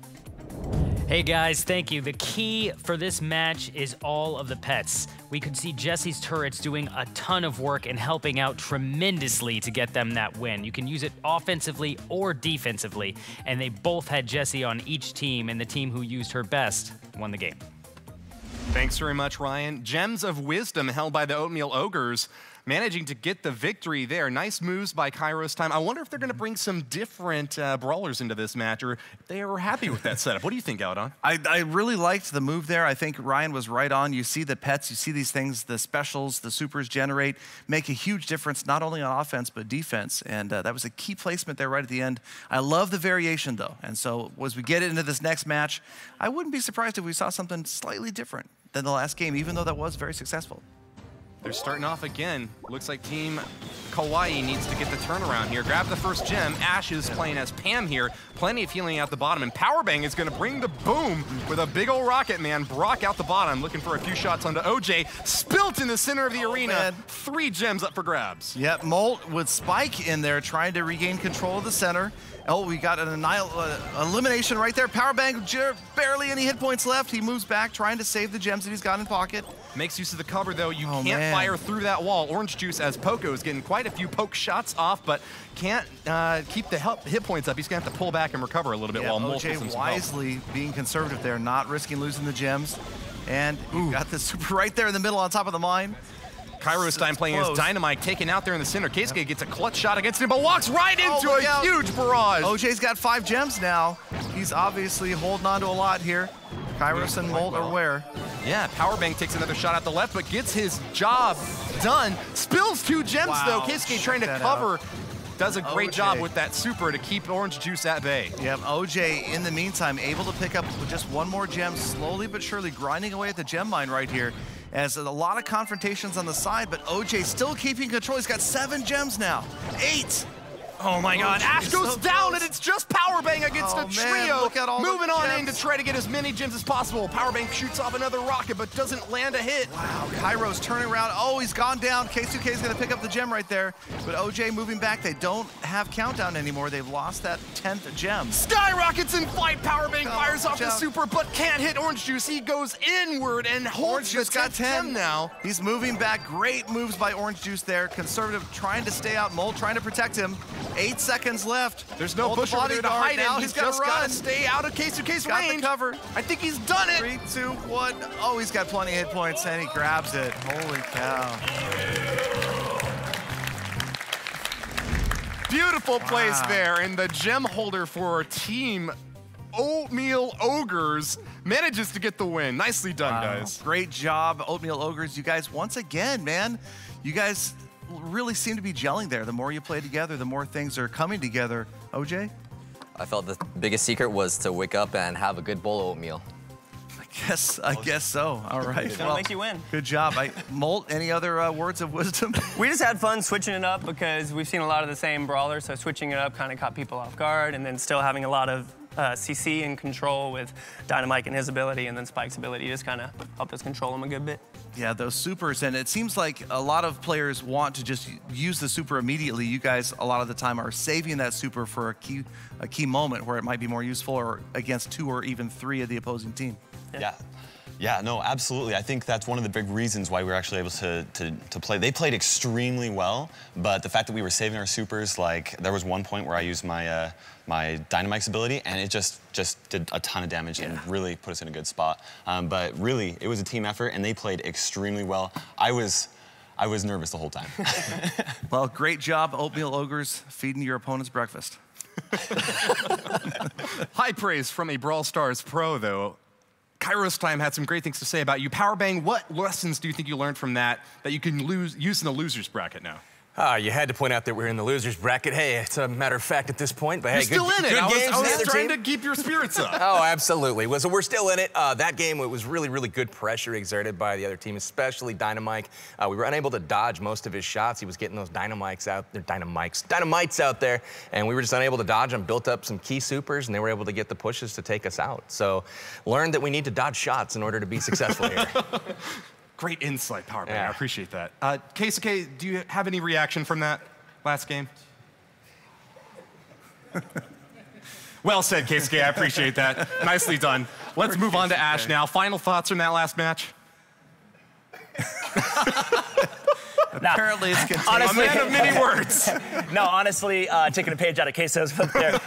Hey guys, thank you. The key for this match is all of the pets. We could see Jesse's turrets doing a ton of work and helping out tremendously to get them that win. You can use it offensively or defensively, and they both had Jesse on each team, and the team who used her best won the game. Thanks very much, Ryan. Gems of Wisdom held by the Oatmeal Ogres, managing to get the victory there. Nice moves by Kairos time. I wonder if they're going to bring some different brawlers into this match, or if they were happy with that setup. What do you think, Galadon? I really liked the move there. I think Ryan was right on. You see the pets, you see these things, the specials, the supers generate, make a huge difference, not only on offense, but defense. And that was a key placement there right at the end. I love the variation, though. And so as we get into this next match, I wouldn't be surprised if we saw something slightly different than the last game, even though that was very successful. They're starting off again. Looks like Team Kawaii needs to get the turnaround here. Grab the first gem. Ash is playing as Pam here. Plenty of healing at the bottom. And Powerbang is going to bring the boom with a big old rocket man. Brock out the bottom, looking for a few shots onto OJ. Spilt in the center of the arena. Man. 3 gems up for grabs. Yep, Molt with Spike in there trying to regain control of the center. Oh, we got an elimination right there. Powerbang, barely any hit points left. He moves back, trying to save the gems that he's got in pocket. Makes use of the cover, though. You can't fire through that wall. Orange Juice, as Poco, is getting quite a few poke shots off, but can't keep the hit points up. He's going to have to pull back and recover a little bit while Molt gets him some help. wisely being conservative there, not risking losing the gems. And you got the super right there in the middle on top of the mine. Kairos time playing as Dynamite, taken out there in the center. Keisuke gets a clutch shot against him, but walks right into a huge barrage. OJ's got 5 gems now. He's obviously holding on to a lot here. Kairos and Molt are where? Yeah, Powerbang takes another shot at the left, but gets his job done. Spills 2 gems, though. Keisuke trying to cover. Does a great job with that super to keep Orange Juice at bay. Yep, OJ, in the meantime, able to pick up just 1 more gem, slowly but surely grinding away at the gem mine right here. As a lot of confrontations on the side, but OJ still keeping control. He's got 7 gems now. 8. Oh my God, Ash goes down and it's just Powerbang against a trio. Moving on in to try to get as many gems as possible. Powerbang shoots off another rocket but doesn't land a hit. Wow, Kairos turning around. Oh, he's gone down. K2K is gonna pick up the gem right there. But OJ moving back. They don't have countdown anymore. They've lost that 10th gem. Skyrockets in flight. Powerbang fires off the super but can't hit Orange Juice. He goes inward and holds Juice got 10 now. He's moving back. Great moves by Orange Juice there. Conservative trying to stay out. Molt trying to protect him. 8 seconds left. There's no push over there to hide him. He's just got to stay out of K2K's range. Got the cover. I think he's done it. 3, 2, 1. Oh, he's got plenty of hit points and he grabs it. Holy cow. Beautiful plays there. And the gem holder for Team Oatmeal Ogres manages to get the win. Nicely done, guys. Great job, Oatmeal Ogres. You guys, once again, man, you guys really seem to be gelling there. The more you play together, the more things are coming together. OJ? I felt the biggest secret was to wake up and have a good bowl of oatmeal. I guess so. All right. It's gonna make you win. Good job. Molt, any other words of wisdom? We just had fun switching it up because we've seen a lot of the same brawlers, so switching it up kind of caught people off guard, and then still having a lot of CC and control with Dynamite and his ability, and then Spike's ability just kind of helped us control him a good bit. Yeah, those supers, and it seems like a lot of players want to just use the super immediately. You guys, a lot of the time, are saving that super for a key moment where it might be more useful, or against 2 or even 3 of the opposing team. Yeah, no, absolutely. I think that's one of the big reasons why we were actually able to play. They played extremely well, but the fact that we were saving our supers, like there was one point where I used my my Dynamite's ability, and it just did a ton of damage and really put us in a good spot. But really, it was a team effort, and they played extremely well. I was nervous the whole time. Well, great job, Oatmeal Ogres, feeding your opponent's breakfast. High praise from a Brawl Stars pro, though. Kairos Time had some great things to say about you. Powerbang, what lessons do you think you learned from that you can use in the losers bracket now? You had to point out that we're in the losers bracket. Hey, it's a matter of fact at this point, but hey, You're still in it. Good games I was trying team. to keep your spirits up. Oh, absolutely. So we're still in it. That game, it was really, really good pressure exerted by the other team, especially Dynamite. We were unable to dodge most of his shots. He was getting those dynamites out there, and we were just unable to dodge them. Built up some key supers, and they were able to get the pushes to take us out. So learned that we need to dodge shots in order to be successful here. Great insight, Powerbang. I appreciate that. Keisuke, do you have any reaction from that last game? Well said, Keisuke. I appreciate that. Nicely done. Let's move on to Ash now. Final thoughts on that last match? Apparently it's continuing. Honestly, a man of many words. No, honestly, taking a page out of Queso's book there,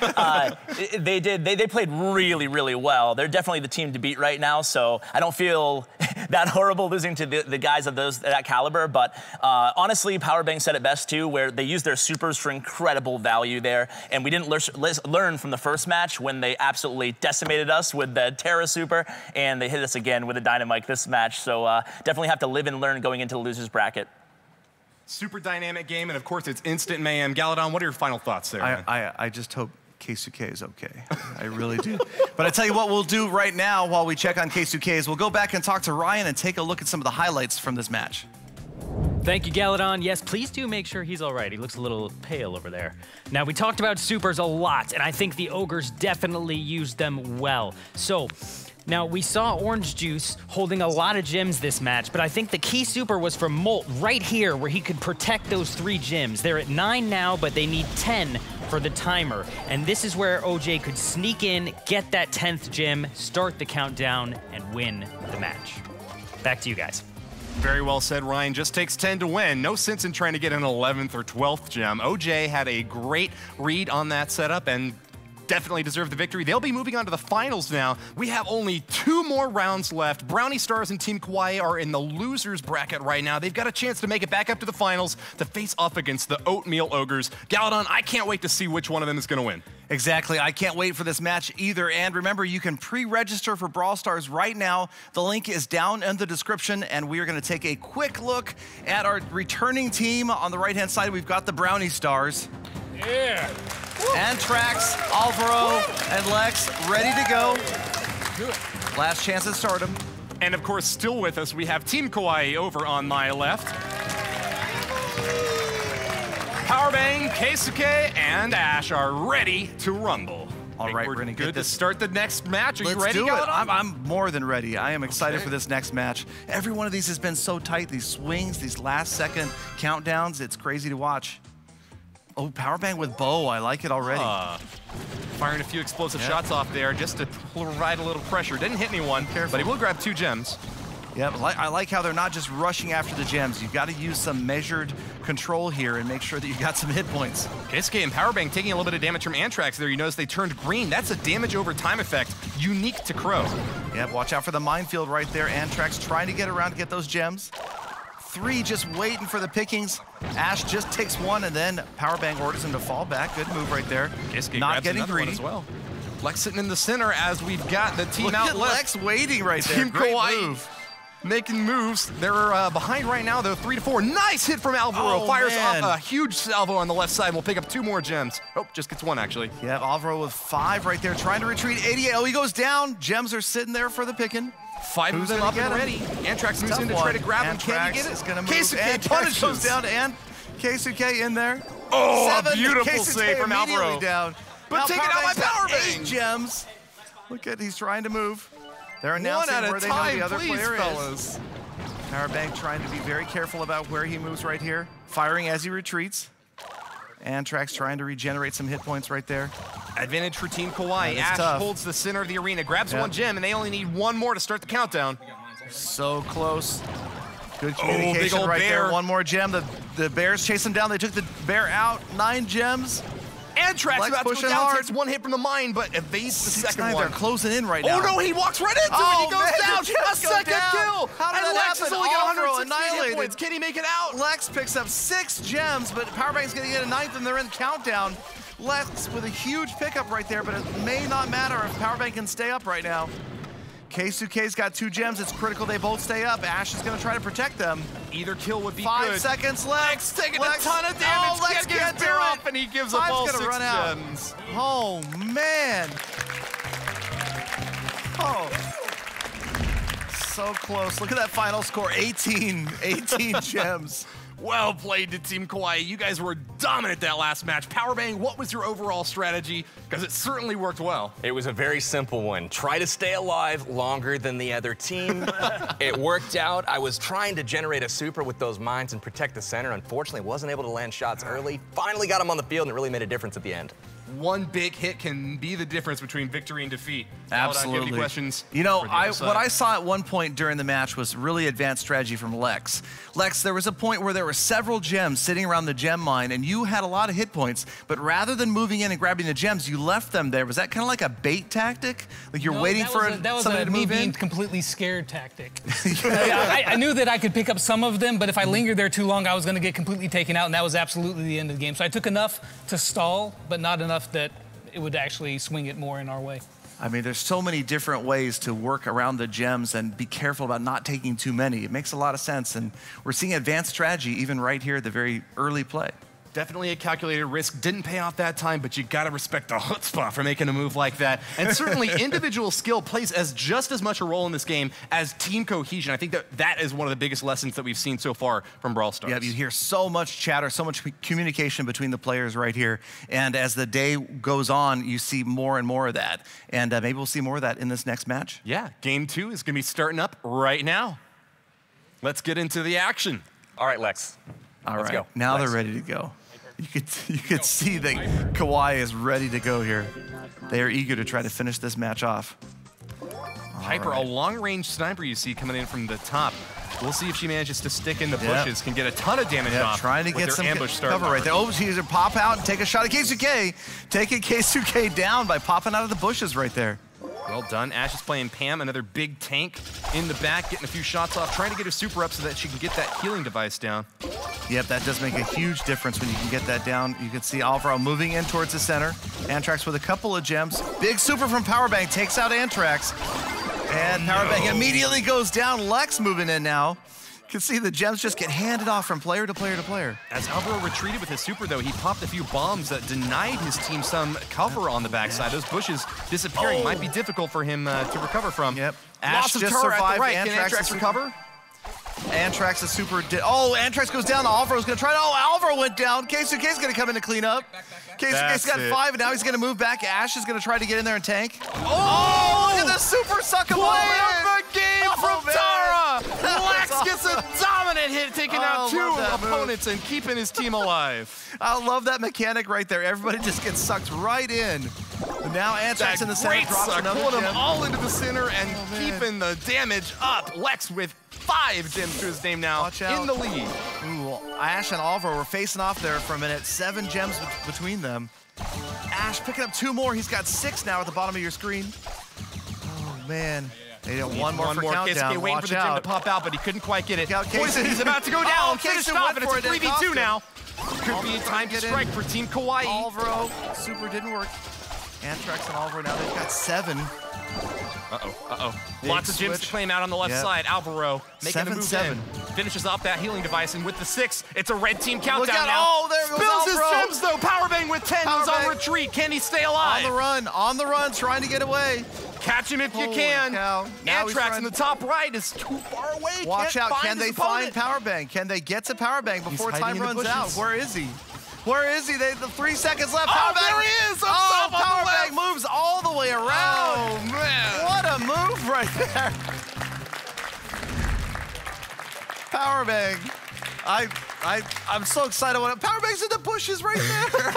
they played really, really well. They're definitely the team to beat right now, so I don't feel that horrible losing to the guys of that caliber, but honestly, Powerbang said it best too, where they used their supers for incredible value there, and we didn't learn from the first match when they absolutely decimated us with the Terra super, and they hit us again with a Dynamite this match, so definitely have to live and learn going into the losers bracket. Super dynamic game, and of course, it's instant mayhem. Galadon, what are your final thoughts there, man? I just hope Keisuke is okay. I really do. But I tell you what we'll do right now while we check on Keisuke is we'll go back and talk to Ryan and take a look at some of the highlights from this match. Thank you, Galadon. Yes, please do make sure he's all right. He looks a little pale over there. Now, we talked about supers a lot, and I think the Ogres definitely used them well. So, now, we saw Orange Juice holding a lot of gems this match, but I think the key super was from Molt right here, where he could protect those 3 gems. They're at 9 now, but they need 10 for the timer. And this is where OJ could sneak in, get that 10th gem, start the countdown, and win the match. Back to you guys. Very well said, Ryan. Just takes 10 to win. No sense in trying to get an 11th or 12th gem. OJ had a great read on that setup and definitely deserved the victory. They'll be moving on to the finals now. We have only 2 more rounds left. Brownie Stars and Team Kawaii are in the losers bracket right now. They've got a chance to make it back up to the finals to face off against the Oatmeal Ogres. Galadon, I can't wait to see which one of them is going to win. Exactly. I can't wait for this match either. And remember, you can pre-register for Brawl Stars right now. The link is down in the description, and we are going to take a quick look at our returning team. On the right-hand side, we've got the Brownie Stars. Yeah. Antrax, Alvaro, and Lex ready to go. Last chance at stardom. And of course, still with us, we have Team Kawaii over on my left. Powerbang, Keisuke, and Ash are ready to rumble. All right, we're going gonna to get this. start the next match. Are you Let's ready, do it. Galadon? I'm more than ready. I am excited for this next match. Every one of these has been so tight. These swings, these last-second countdowns. It's crazy to watch. Oh, Powerbang with Bo. I like it already. Firing a few explosive shots off there just to provide a little pressure. Didn't hit anyone, but he will grab 2 gems. Yeah, but I like how they're not just rushing after the gems. You've got to use some measured control here and make sure that you got some hit points. Keisuke and Powerbang taking a little bit of damage from Antrax there. You notice they turned green. That's a damage over time effect unique to Crow. Yeah, watch out for the minefield right there. Antrax trying to get around to get those gems. 3 just waiting for the pickings. Ash just takes 1, and then Powerbang orders him to fall back. Good move right there. Keisuke Not grabs getting another greedy one as well. Lex sitting in the center as we've got the team Look out at left. Lex waiting right there. Team Great Kawaii move. making moves. They're behind right now, though, 3 to 4. Nice hit from Alvaro. Oh, Fires man. off a huge salvo on the left side. We'll pick up 2 more gems. Oh, just gets 1, actually. Yeah, Alvaro with 5 right there, trying to retreat. 88. Oh, he goes down. Gems are sitting there for the picking. 5 moves Who's him up gonna and get ready. him? Antrax moves in to try to grab him. Can he get it? Is gonna move. Keisuke Antrax punishes. goes down, and Keisuke in there. Oh, 7. a beautiful Keisuke save from immediately Alvaro. down. But Now taken out by Powerbang's got Powerbang. 8 gems. Look at, he's trying to move. They're 1 announcing at where a they know time, the other please, player fellas. is. Powerbang trying to be very careful about where he moves right here. Firing as he retreats. Antrax trying to regenerate some hit points right there. Advantage for Team Kawaii. That is Ash tough. holds the center of the arena, grabs Yep. 1 gem, and they only need 1 more to start the countdown. So close. Good Oh, big communication old right bear. there. 1 more gem. The bears chase him down. They took the bear out. 9 gems. Antrax Lex about to go pushing down, hard. takes 1 hit from the mine, but evades the 6-9, second one. They're closing in right now. Oh no, he walks right into Oh, it. He goes man, down. the gems A go second down. kill. How did and that Lex has happen? only got Alvaro 160 hit annihilated. points. Can he make it out? Lex picks up 6 gems, but Powerbang's going to get a 9th, and they're in the countdown. Lex with a huge pickup right there, but it may not matter if Powerbang can stay up right now. Keisuke's got 2 gems. It's critical they both stay up. Ash is going to try to protect them. Either kill would be 5 good. seconds left. Taking a ton of damage. Oh, Lex Can't get can't his do bear it. off, and he gives up 5's all gonna 6 run out. gems. Oh, man. Oh. So close. Look at that final score. 18 gems. Well played to Team Kawaii. You guys were dominant that last match. Powerbang, what was your overall strategy? Because it certainly worked well. It was a very simple one. Try to stay alive longer than the other team. It worked out. I was trying to generate a super with those mines and protect the center. Unfortunately, wasn't able to land shots early. Finally got him on the field, and it really made a difference at the end. 1 big hit can be the difference between victory and defeat. Galadon, do you have any questions? You know, for the other side? what I saw at one point during the match was really advanced strategy from Lex. Lex, there was a point where there were several gems sitting around the gem mine, and you had a lot of hit points, but rather than moving in and grabbing the gems, you left them there. Was that kind of like a bait tactic? Like you're waiting for somebody to me move being in? completely scared tactic. I knew that I could pick up some of them, but if I lingered there too long, I was going to get completely taken out, and that was absolutely the end of the game. So I took enough to stall, but not enough that it would actually swing it more in our way. I mean, there's so many different ways to work around the gems and be careful about not taking too many. It makes a lot of sense, and we're seeing advanced strategy even right here at the very early play. Definitely a calculated risk. Didn't pay off that time, but you gotta respect the chutzpah for making a move like that. And certainly individual skill plays just as much a role in this game as team cohesion. I think that is one of the biggest lessons that we've seen so far from Brawl Stars. Yeah, you hear so much chatter, so much communication between the players right here. And as the day goes on, you see more and more of that. And maybe we'll see more of that in this next match. Yeah, game 2 is gonna be starting up right now. Let's get into the action. All right, Lex. Let's go. Now they're ready to go. You could see that Kawhi is ready to go here. They are eager to try to finish this match off. Hyper, a long-range sniper you see coming in from the top. We'll see if she manages to stick in the bushes, can get a ton of damage off. Trying to get some ambush cover right there. Oh, she's gonna pop out and take a shot at K2K. Taking K2K down by popping out of the bushes right there. Well done. Ash is playing Pam, another big tank in the back, getting a few shots off, trying to get her super up so that she can get that healing device down. Yep, that does make a huge difference when you can get that down. You can see Alvaro moving in towards the center. Antrax with a couple of gems. Big super from Powerbank takes out Antrax. And Powerbank immediately goes down. Lex moving in now. You can see the gems just get handed off from player to player to player. As Alvaro retreated with his super, though, he popped a few bombs that denied his team some cover on the backside. Those bushes disappearing might be difficult for him to recover from. Yep. Ash just survived. survived. At the right. Can Antrax recover? Antrax is super. Antrax goes down. Alvaro's going to try. Alvaro went down. K2K's going to come in to clean up. K2K's got 5, and now he's going to move back. Ash is going to try to get in there and tank. Oh, look at the super suck him away. What a game from Tara! Lex gets a dominant hit, taking out 2 opponents and keeping his team alive. I love that mechanic right there. Everybody just gets sucked right in. And now Antrax in the center drops another pulling gem. them all into the center and keeping the damage up. Lex with 5 gems to his name now. Watch out. In the lead. Ooh, Ash and Alvaro were facing off there for a minute. 7 gems between them. Ash picking up 2 more. He's got 6 now at the bottom of your screen. Oh, man. They got one more for countdown. K2K waiting for the gem to pop out, but he couldn't quite get it. Poison, he's about to go down. Finished off, and it's a 3v2 now. Could Alvaro be time to strike for Team Kawaii. Alvaro, super didn't work. Antrax and Alvaro, now they've got 7. Lots of gems to claim out on the left side. Alvaro making a move in. Finishes off that healing device, and with the 6, it's a red team countdown now. Oh, there goes Spills Alvaro. his gems, though. Powerbang with 10 is on retreat. Can he stay alive? On the run, trying to get away. Catch him if you can. Antrax in the top right is too far away. Watch out, can they find Powerbank? Can they get to Powerbank before time runs out? Where is he? Where is he? The 3 seconds left. Powerbank. There he is. Powerbank moves all the way around. Oh, man. What a move right there. Powerbank. I'm so excited. Powerbank's in the bushes right there.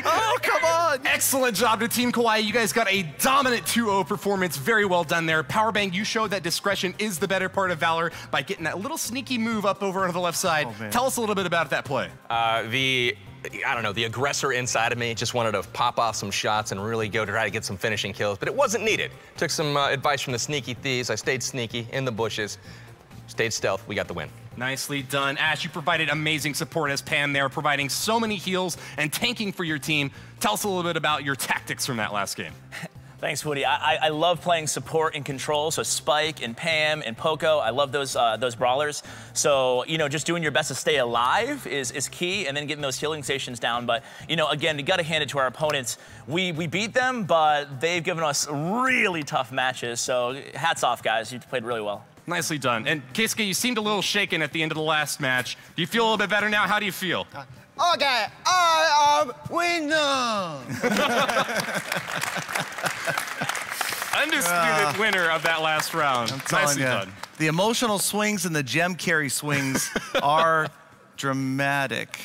Oh, come on. Excellent job to Team Kawaii. You guys got a dominant 2-0 performance. Very well done there. Powerbank, you showed that discretion is the better part of valor by getting that little sneaky move up over on the left side. Tell us a little bit about that play. The aggressor inside of me just wanted to pop off some shots and really go to try to get some finishing kills, but it wasn't needed. Took some advice from the sneaky thieves. I stayed sneaky in the bushes, stayed stealth. We got the win. Nicely done. Ash, you provided amazing support as Pam there, providing so many heals and tanking for your team. Tell us a little bit about your tactics from that last game. Thanks, Woody. I love playing support and control, so Spike and Pam and Poco, I love those brawlers. So, just doing your best to stay alive is key, and then getting those healing stations down. But, again, you got to hand it to our opponents. We beat them, but they've given us really tough matches, so hats off, guys. You played really well. Nicely done. And Keisuke, you seemed a little shaken at the end of the last match. Do you feel a little bit better now? How do you feel? Okay, I am winner. Undisputed winner of that last round. Nicely done. The emotional swings and the gem carry swings are dramatic.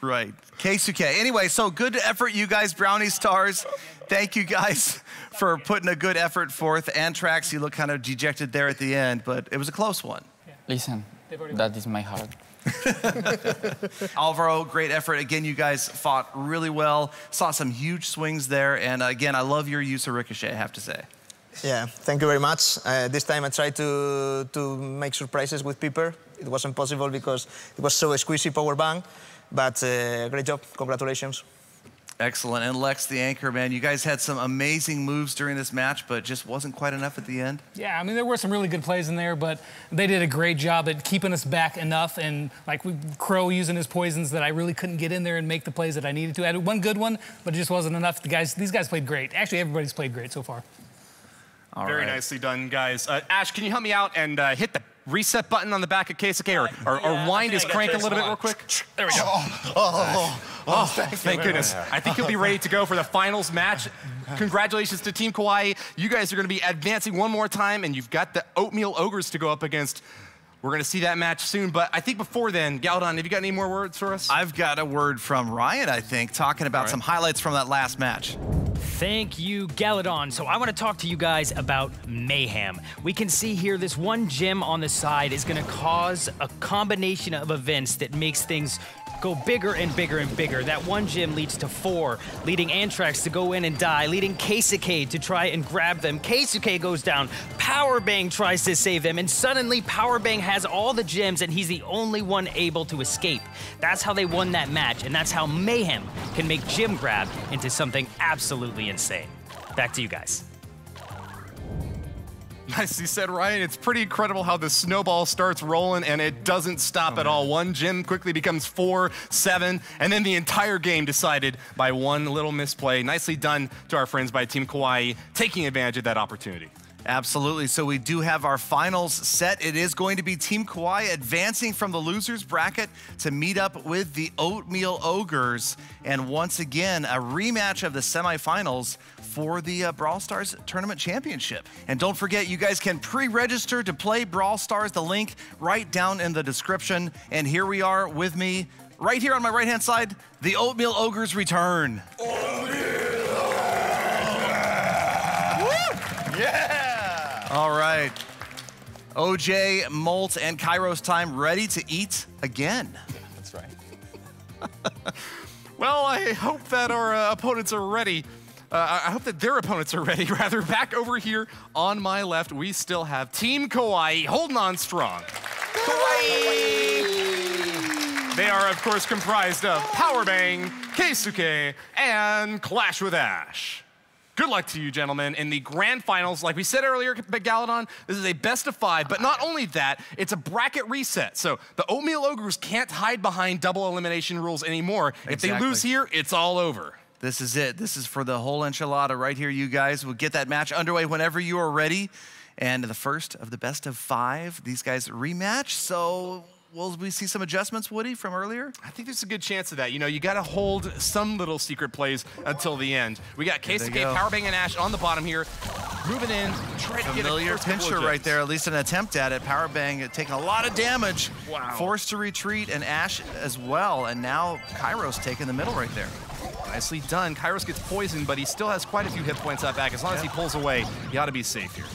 Right. Keisuke. Anyway, so good effort, you guys, Brownie Stars. Thank you guys for putting a good effort forth. Antrax, you look kind of dejected there at the end, but it was a close one. Listen, that is my heart. Alvaro, great effort. Again, you guys fought really well. Saw some huge swings there. And again, I love your use of Ricochet, I have to say. Yeah, thank you very much. This time I tried to make surprises with Piper. It wasn't possible because it was so squishy power bang. But great job. Congratulations. Excellent. And Lex, the anchor, man, you guys had some amazing moves during this match, but just wasn't quite enough at the end. Yeah, I mean, there were some really good plays in there, but they did a great job at keeping us back enough. And like Crow using his poisons that I really couldn't get in there and make the plays that I needed to. I had one good one, but it just wasn't enough. These guys played great. Actually, everybody's played great so far. Very nicely done, guys. Ash, can you help me out and hit the reset button on the back of Keisuke or wind his crank a little bit real quick? There we go. Thank goodness. I think he'll be ready to go for the finals match. Congratulations to Team Kawaii. You guys are going to be advancing one more time, and you've got the Oatmeal Ogres to go up against. We're going to see that match soon, but I think before then, Galdon, have you got any more words for us? I've got a word from Ryan, I think, talking about some highlights from that last match. Thank you, Galadon. So I want to talk to you guys about Mayhem. We can see here this one gem on the side is going to cause a combination of events that makes things go bigger and bigger and bigger. That one gem leads to 4, leading Anthrax to go in and die, leading Keisuke to try and grab them. Keisuke goes down, Powerbang tries to save them, and suddenly Powerbang has all the gems and he's the only one able to escape. That's how they won that match, and that's how Mayhem can make gem grab into something absolutely insane. Back to you guys. Nicely said, Ryan. It's pretty incredible how the snowball starts rolling and it doesn't stop at all. One gem quickly becomes 4, 7, and then the entire game decided by one little misplay. Nicely done to our friends by Team Kawaii, taking advantage of that opportunity. Absolutely. So we do have our finals set. It is going to be Team Kawaii advancing from the losers bracket to meet up with the Oatmeal Ogres. And once again, a rematch of the semifinals for the Brawl Stars Tournament Championship. And don't forget, you guys can pre-register to play Brawl Stars. The link right down in the description. And here we are with me, right here on my right-hand side, the Oatmeal Ogres return. Yeah! All right. OJ, Molt, and Kairos time ready to eat again. That's right. Well, I hope that our opponents are ready. I hope that their opponents are ready, rather. Back over here on my left, we still have Team Kawaii holding on strong. Kawaii! They are, of course, comprised of Powerbang, Keisuke, and Clash with Ash. Good luck to you, gentlemen, in the grand finals. Like we said earlier, Galadon, this is a best of 5, but not only that, it's a bracket reset. So the Oatmeal Ogres can't hide behind double elimination rules anymore. If they lose here, it's all over. This is it. This is for the whole enchilada right here, you guys. We'll get that match underway whenever you are ready. And the first of the best of 5, these guys rematch. So will we see some adjustments, Woody, from earlier? I think there's a good chance of that. You know, you got to hold some little secret plays until the end. We got Keisuke, Powerbang, and Ash on the bottom here, moving in, trying to get a familiar pincher right there, at least an attempt at it. Powerbang taking a lot of damage, forced to retreat, and Ash as well. And now Kairos taking the middle right there. Nicely done. Kairos gets poisoned, but he still has quite a few hit points out back. As long as he pulls away, he ought to be safe here.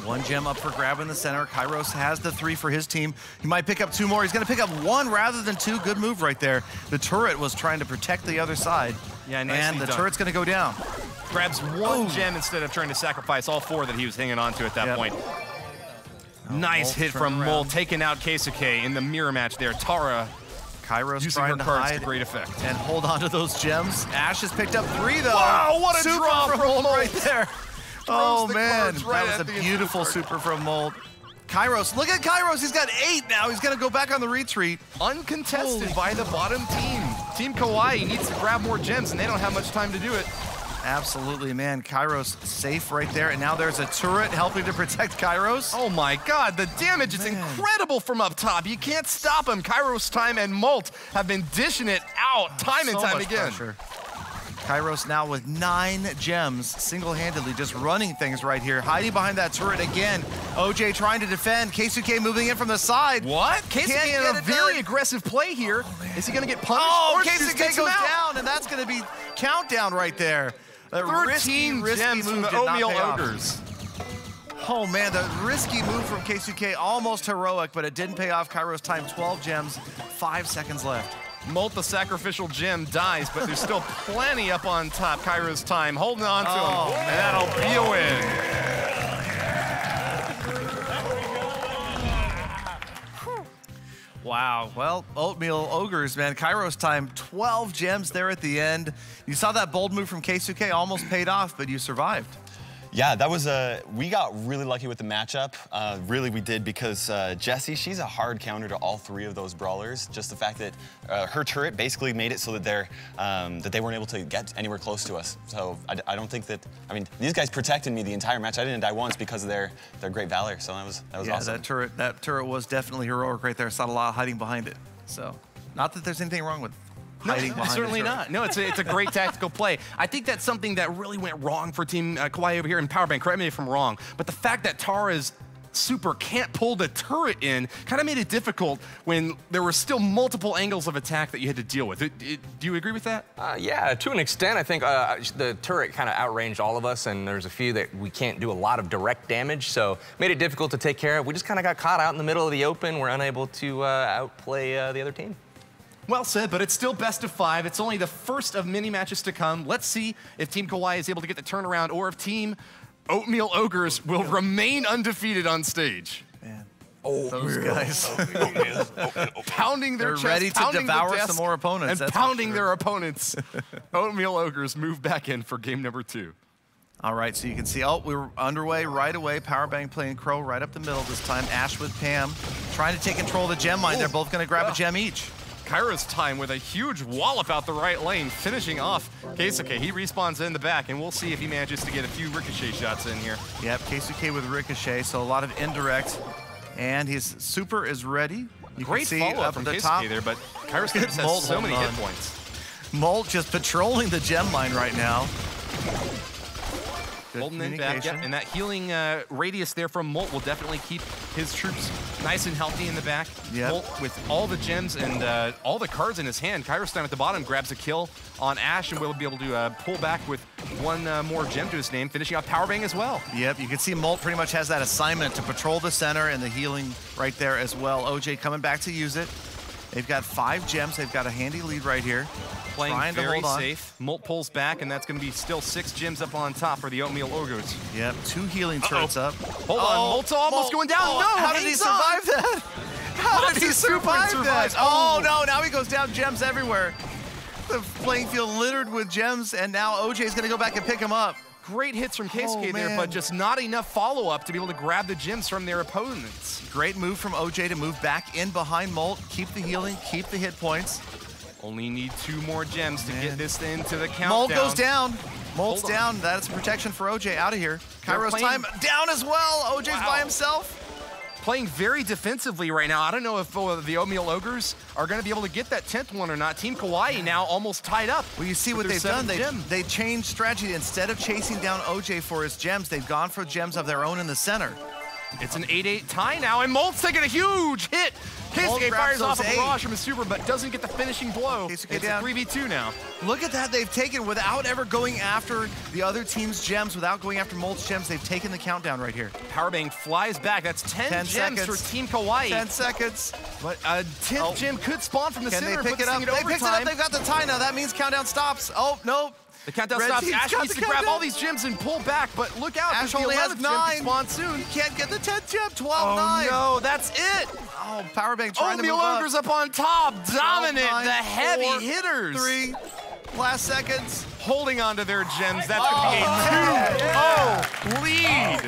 One gem up for grab in the center. Kairos has the 3 for his team. He might pick up 2 more. He's going to pick up 1 rather than 2. Good move right there. The turret was trying to protect the other side. Yeah, and the turret's going to go down. Grabs 1 gem instead of trying to sacrifice all 4 that he was hanging on to at that point. Nice hit from Mole, taking out Keisuke in the mirror match there. Tara Kairos using trying her to cards hide to great effect. and hold on to those gems. Ash has picked up 3 though. Wow, what a super draw from Molt Molt right there. Oh man, right that was a beautiful super from Molt. Kairos, look at Kairos, he's got 8 now. He's gonna go back on the retreat. Uncontested by the bottom team. Team Kawaii needs to grab more gems and they don't have much time to do it. Absolutely, man. Kairos safe right there, and now there's a turret helping to protect Kairos. Oh my God, the damage is incredible from up top. You can't stop him. Kairos time and Molt have been dishing it out time and time again. Pressure. Kairos now with 9 gems, single-handedly just running things right here, hiding behind that turret again. OJ trying to defend, Keisuke moving in from the side. What? Keisuke in a very aggressive play here. Is he gonna get punished? Oh, Keisuke goes down, and that's gonna be countdown right there. 13 gems from the Oatmeal Ogres. Oh man, the risky move from Keisuke, almost heroic, but it didn't pay off. Kairos time 12 gems, 5 seconds left. Molt, the sacrificial gem, dies, but there's still plenty up on top. Kairos time holding on to him, and that'll be a win. Wow. Well, Oatmeal Ogres, man. Kairos time, 12 gems there at the end. You saw that bold move from Keisuke, almost paid off, but you survived. Yeah, that was we got really lucky with the matchup. Really, we did, because Jessie, she's a hard counter to all three of those brawlers. Just the fact that her turret basically made it so that they weren't able to get anywhere close to us. So I don't think that, I mean, these guys protected me the entire match. I didn't die once because of their great valor. So that was awesome. That turret was definitely heroic right there. I saw a lot of hiding behind it. So, not that there's anything wrong with hiding behind certainly not. No, it's a great tactical play. I think that's something that really went wrong for Team Kawaii over here in Powerbank. Correct me if I'm wrong, but the fact that Tara's super can't pull the turret in kind of made it difficult when there were still multiple angles of attack that you had to deal with. Do you agree with that? Yeah, to an extent. I think the turret kind of outranged all of us, and there's a few that we can't do a lot of direct damage, so made it difficult to take care of. We just kind of got caught out in the middle of the open. We're unable to outplay the other team. Well said, but it's still best of 5. It's only the first of many matches to come. Let's see if Team Kawaii is able to get the turnaround, or if Team Oatmeal Ogres will remain undefeated on stage. Man, those guys. Pounding their They're chest, ready to pounding devour the desk, some more opponents. and pounding their opponents. Oatmeal Ogres move back in for game number 2. All right, so you can see, we were underway right away. Powerbank playing Crow right up the middle this time. Ash with Pam trying to take control of the gem mine. They're both going to grab a gem each. Kairos time with a huge wallop out the right lane, finishing off Keisuke. He respawns in the back, and we'll see if he manages to get a few ricochet shots in here. Yep, Keisuke with ricochet, so a lot of indirect. And his super is ready. You Great can see follow-up up from at the Keisuke top there, but Kairos just has so many hit points. Molt just patrolling the gem mine right now. Holding in back, yep, and that healing radius there from Molt will definitely keep his troops nice and healthy in the back. Yep. Molt with all the gems and all the cards in his hand. Kairos down at the bottom grabs a kill on Ash, and will be able to pull back with one more gem to his name, finishing off Powerbang as well. Yep, you can see Molt pretty much has that assignment to patrol the center and the healing right there as well. OJ coming back to use it. They've got 5 gems. They've got a handy lead right here. Playing very safe. Molt pulls back, and that's going to be still 6 gems up on top for the Oatmeal Ogres. Yep, 2 healing turrets up. Hold on, Molt's almost going down. No, how did he survive that? How did he survive that? Oh no, now he goes down, gems everywhere. The playing field littered with gems, and now OJ's going to go back and pick him up. Great hits from Keisuke there, but just not enough follow-up to be able to grab the gems from their opponents. Great move from OJ to move back in behind Molt, keep the healing, keep the hit points. Only need 2 more gems to get this into the countdown. Molt goes down. Molt's down. That's protection for OJ out of here. Kairos time down as well. OJ's by himself. Playing very defensively right now. I don't know if the Oatmeal Ogres are going to be able to get that 10th one or not. Team Kawaii now almost tied up. Well, you see what they've done. They changed strategy. Instead of chasing down OJ for his gems, they've gone for gems of their own in the center. It's an 8-8 tie now, and Molt's taking a huge hit. Keisuke fires off a barrage from his super, but doesn't get the finishing blow. It's a 3v2 now. Look at that. They've taken, without ever going after the other team's gems, without going after Molt's gems, they've taken the countdown right here. Powerbang flies back. That's 10 gems seconds for Team Kawaii. 10 seconds. But a 10th gem could spawn from the center. Can they pick it up? They picked it up. They've got the tie now. That means countdown stops. Oh, nope. The countdown stops. Ash needs to grab all these gems and pull back, but look out. Ash only has 9. Spawn soon. He can't get the 10th gem. 12-9. Oh, no, that's it. Oh, Powerbank trying to move up. Ogres up on top. Dominant. The heavy 4, hitters. 3. Last seconds. Holding on to their gems. That could be a 2-0 lead.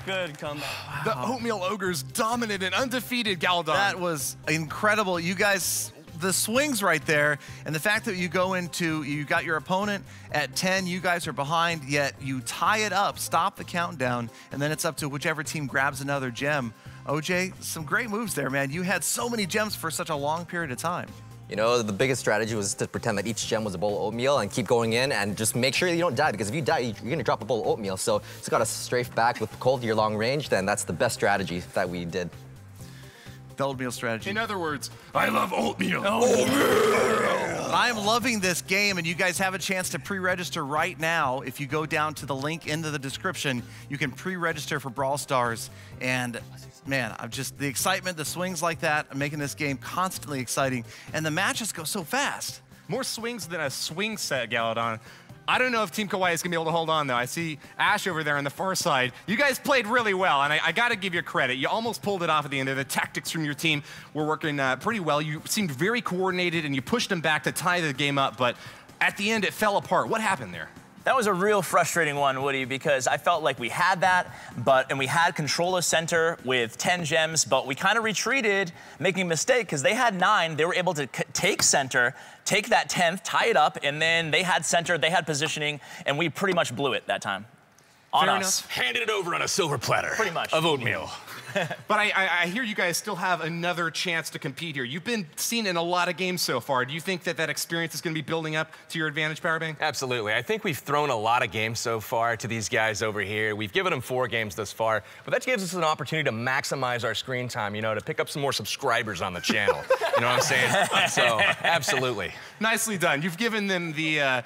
Good comeback. The Oatmeal Ogres dominant and undefeated Galadon. That was incredible. You guys, the swings right there, and the fact that you go into, you got your opponent at 10, you guys are behind, yet you tie it up, stop the countdown, and then it's up to whichever team grabs another gem. OJ, some great moves there, man. You had so many gems for such a long period of time. You know, the biggest strategy was to pretend that each gem was a bowl of oatmeal and keep going in and just make sure you don't die, because if you die, you're going to drop a bowl of oatmeal. So just got to strafe back with cold to your long range, then that's the best strategy that we did. The oatmeal strategy. In other words, I love oatmeal. I'm loving this game, and you guys have a chance to pre-register right now. If you go down to the link into the description, you can pre-register for Brawl Stars. And man, I'm just, the excitement, the swings like that, are making this game constantly exciting. And the matches go so fast. More swings than a swing set, Galadon. I don't know if Team Kawaii is going to be able to hold on, though. I see Ash over there on the far side. You guys played really well, and I got to give you credit. You almost pulled it off at the end there. The tactics from your team were working pretty well. You seemed very coordinated, and you pushed them back to tie the game up, but at the end, it fell apart. What happened there? That was a real frustrating one, Woody, because I felt like we had that, and we had control of center with 10 gems, but we kind of retreated, making a mistake, because they had 9. They were able to take center, take that 10th, tie it up, and then they had center, they had positioning, and we pretty much blew it that time. On Fair us. enough. Handed it over on a silver platter. Pretty much. Of oatmeal. But I hear you guys still have another chance to compete here. You've been seen in a lot of games so far. Do you think that that experience is going to be building up to your advantage, Powerbang? Absolutely. I think we've thrown a lot of games so far to these guys over here. We've given them 4 games thus far, but that gives us an opportunity to maximize our screen time, you know, to pick up some more subscribers on the channel. You know what I'm saying? So, absolutely. Nicely done. You've given them the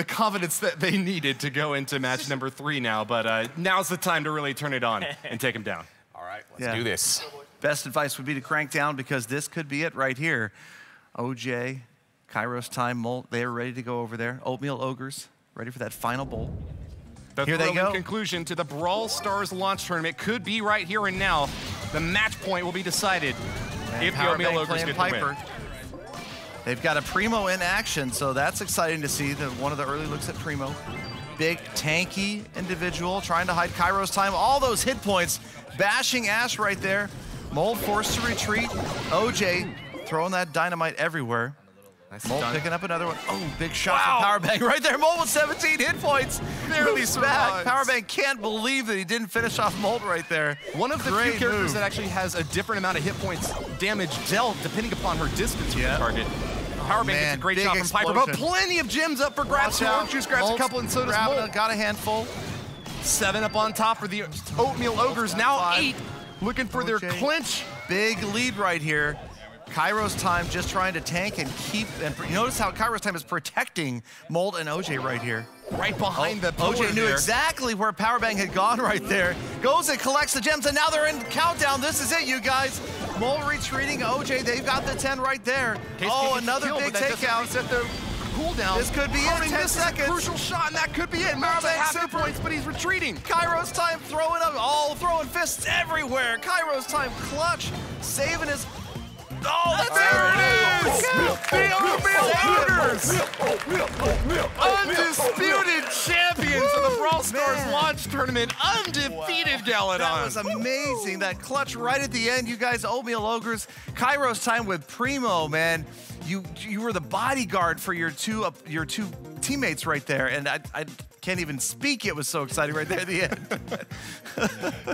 confidence that they needed to go into match number 3 now, but now's the time to really turn it on and take them down. All right, let's do this. Best advice would be to crank down because this could be it right here. OJ, Kairos time, Molt, they are ready to go over there. Oatmeal Ogres, ready for that final bowl. The Here they go. conclusion to the Brawl Stars launch tournament could be right here and now. The match point will be decided if the Oatmeal Ogres get the win. They've got a Primo in action, so that's exciting to see. One of the early looks at Primo. Big, tanky individual trying to hide Kairos time. All those hit points, bashing Ash right there. Mold forced to retreat. OJ throwing that dynamite everywhere. Mold picking up another one. Oh, big shot from Powerbang right there. Mold with 17 hit points. Barely survived. Powerbang can't believe that he didn't finish off Mold right there. One of the few characters that actually has a different amount of hit points damage dealt depending upon her distance from the target. Powerbang gets a great shot from Piper, but plenty of gems up for grabs. Juice grabs a couple, and so does Molt. Got a handful. 7 up on top for the Oatmeal Ogres. Now 8, looking for their clinch. Big lead right here. Kairos time just trying to tank and keep. And you notice how Kairos time is protecting Molt and OJ right here. Right behind the pillar OJ knew there. exactly where Powerbang had gone right there. Goes and collects the gems, and now they're in countdown. This is it, you guys. Molt retreating. OJ, they've got the 10 right there. Another big takeout. Reset the cooldown. This could be it. 10 seconds. A crucial shot, and that could be it. Molt's at half hit points, but he's retreating. Kairos time throwing up, throwing fists everywhere. Kairos time clutch, saving his. Oh, there it is! The Oatmeal Ogres! Undisputed champions of the Brawl Stars launch tournament. Undefeated Galadon. That was amazing. That clutch right at the end. You guys, Oatmeal Ogres. Kairos time with Primo, man. You were the bodyguard for your two teammates right there, and I can't even speak. It was so exciting right there at the end.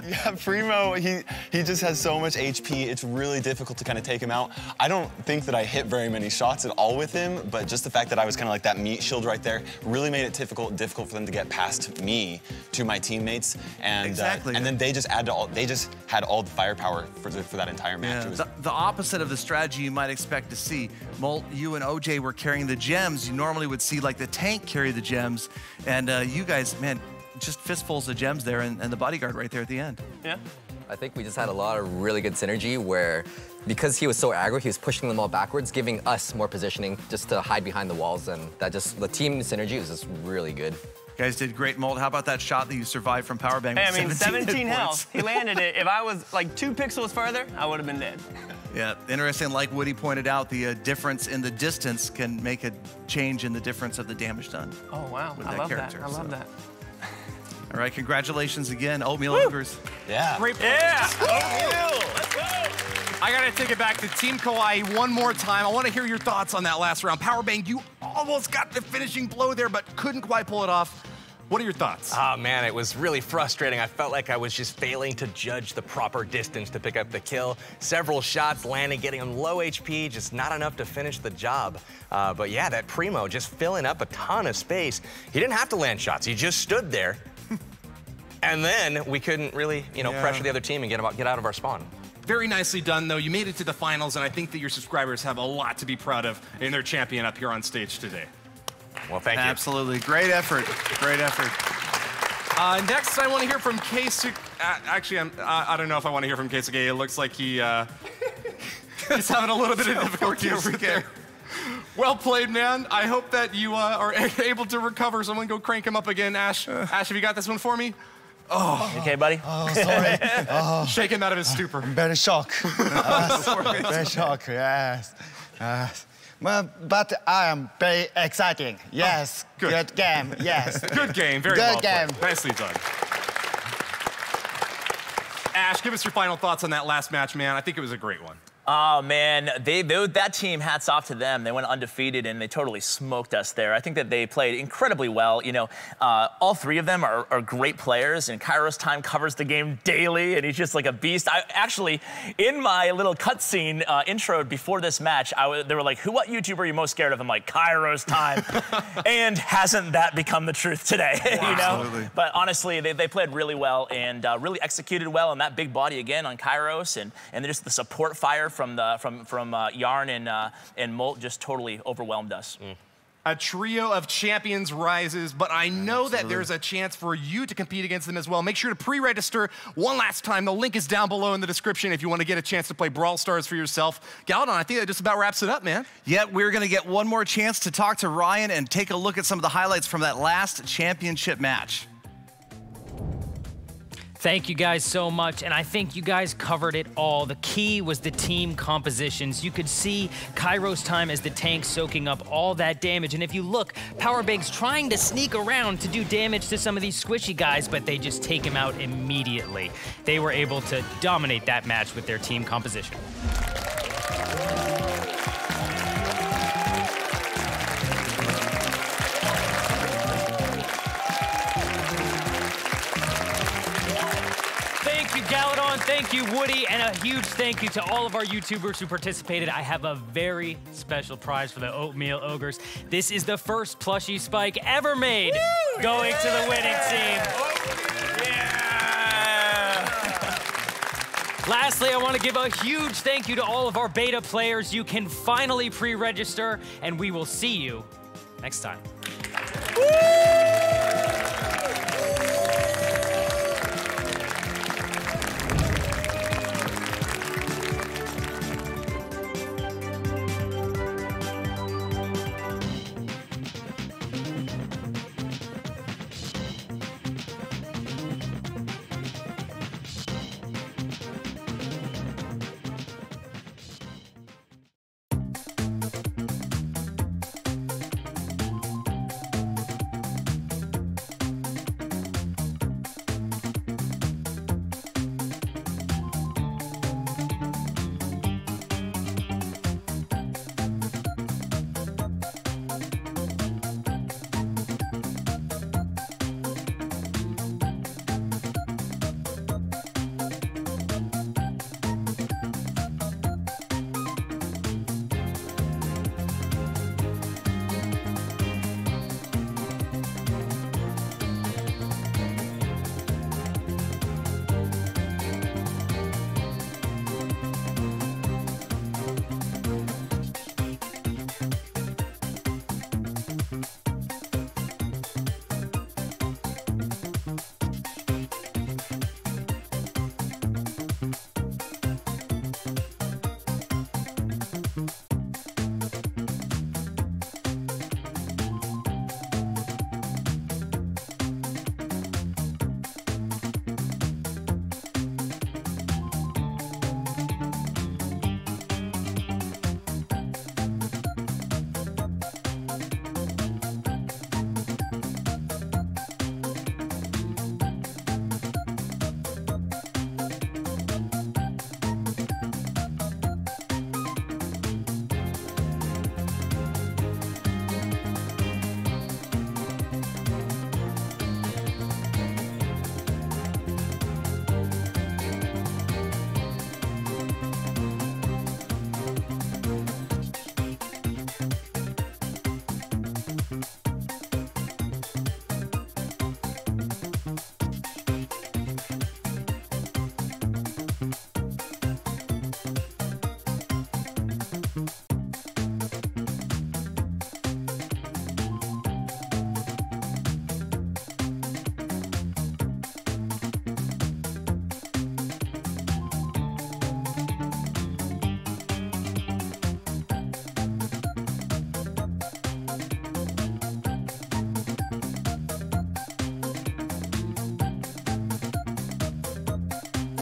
Yeah, Primo, he just has so much HP. It's really difficult to kind of take him out. I don't think that I hit very many shots at all with him, but just the fact that I was kind of like that meat shield right there really made it difficult for them to get past me to my teammates. And and then they just had all the firepower for that entire match. Yeah. The opposite of the strategy you might expect to see. Molt, you and OJ were carrying the gems. You normally would see like the tank carry the gems, and you guys, man, just fistfuls of gems there, and the bodyguard right there at the end. Yeah. I think we just had a lot of really good synergy where, because he was so aggro, he was pushing them all backwards, giving us more positioning just to hide behind the walls, and the team synergy was just really good. You guys did great, Molt. How about that shot that you survived from Powerbang? Hey, I mean, 17 health. He landed it. If I was like 2 pixels further, I would have been dead. Yeah, interesting. Like Woody pointed out, the difference in the distance can make a change in the difference of the damage done. Oh, wow. I love that. I love that. All right, congratulations again, Oatmeal Ogres. Yeah. Great play. Yeah. Oatmeal. Let's go. I got to take it back to Team Kawaii one more time. I want to hear your thoughts on that last round. Powerbang, you almost got the finishing blow there, but couldn't quite pull it off. What are your thoughts? Oh, man, it was really frustrating. I felt like I was just failing to judge the proper distance to pick up the kill. Several shots landing, getting him low HP, just not enough to finish the job. But yeah, that Primo just filling up a ton of space. He didn't have to land shots. He just stood there. And then we couldn't really, pressure the other team and get out of our spawn. Very nicely done, though. You made it to the finals, and I think that your subscribers have a lot to be proud of in their champion up here on stage today. Well, thank you. Absolutely. Great effort. Great effort. Next, I want to hear from Keisuke. Actually, I don't know if I want to hear from Keisuke. It looks like he's having a little bit of difficulty over there. Well played, man. I hope that you are able to recover. Someone go crank him up again. Ash, have you got this one for me? Oh. You okay, buddy? Oh, sorry. Oh. Shake him out of his stupor. Very shocked. Very shocked, yes. Well, but I am very exciting. Yes, good game, yes. Good game, very good well game. Played. Nicely done. Ash, give us your final thoughts on that last match, man. I think it was a great one. Oh, man, that team, hats off to them. They went undefeated, and they totally smoked us there. I think that they played incredibly well. You know, all three of them are great players, and Kairos Time covers the game daily, and he's just like a beast. I actually, in my little cutscene intro before this match, they were like, what YouTuber are you most scared of? I'm like, Kairos Time. And hasn't that become the truth today? Wow. You know? Absolutely. But honestly, they played really well and really executed well on that big body again on Kairos, and just the support fire from Yarn and Molt just totally overwhelmed us. A trio of champions rises, but I know that there's a chance for you to compete against them as well. Make sure to pre-register one last time. The link is down below in the description if you want to get a chance to play Brawl Stars for yourself. Galadon, I think that just about wraps it up, man. Yeah, we're going to get one more chance to talk to Ryan and take a look at some of the highlights from that last championship match. Thank you guys so much, and I think you guys covered it all. The key was the team compositions. You could see Kairos Time as the tank soaking up all that damage, and if you look, Powerbank's trying to sneak around to do damage to some of these squishy guys, but they just take him out immediately. They were able to dominate that match with their team composition. Galadon, thank you, Woody, and a huge thank you to all of our YouTubers who participated. I have a very special prize for the Oatmeal Ogres. This is the first plushie Spike ever made going to the winning team. Lastly, I want to give a huge thank you to all of our beta players. You can finally pre-register, and we will see you next time.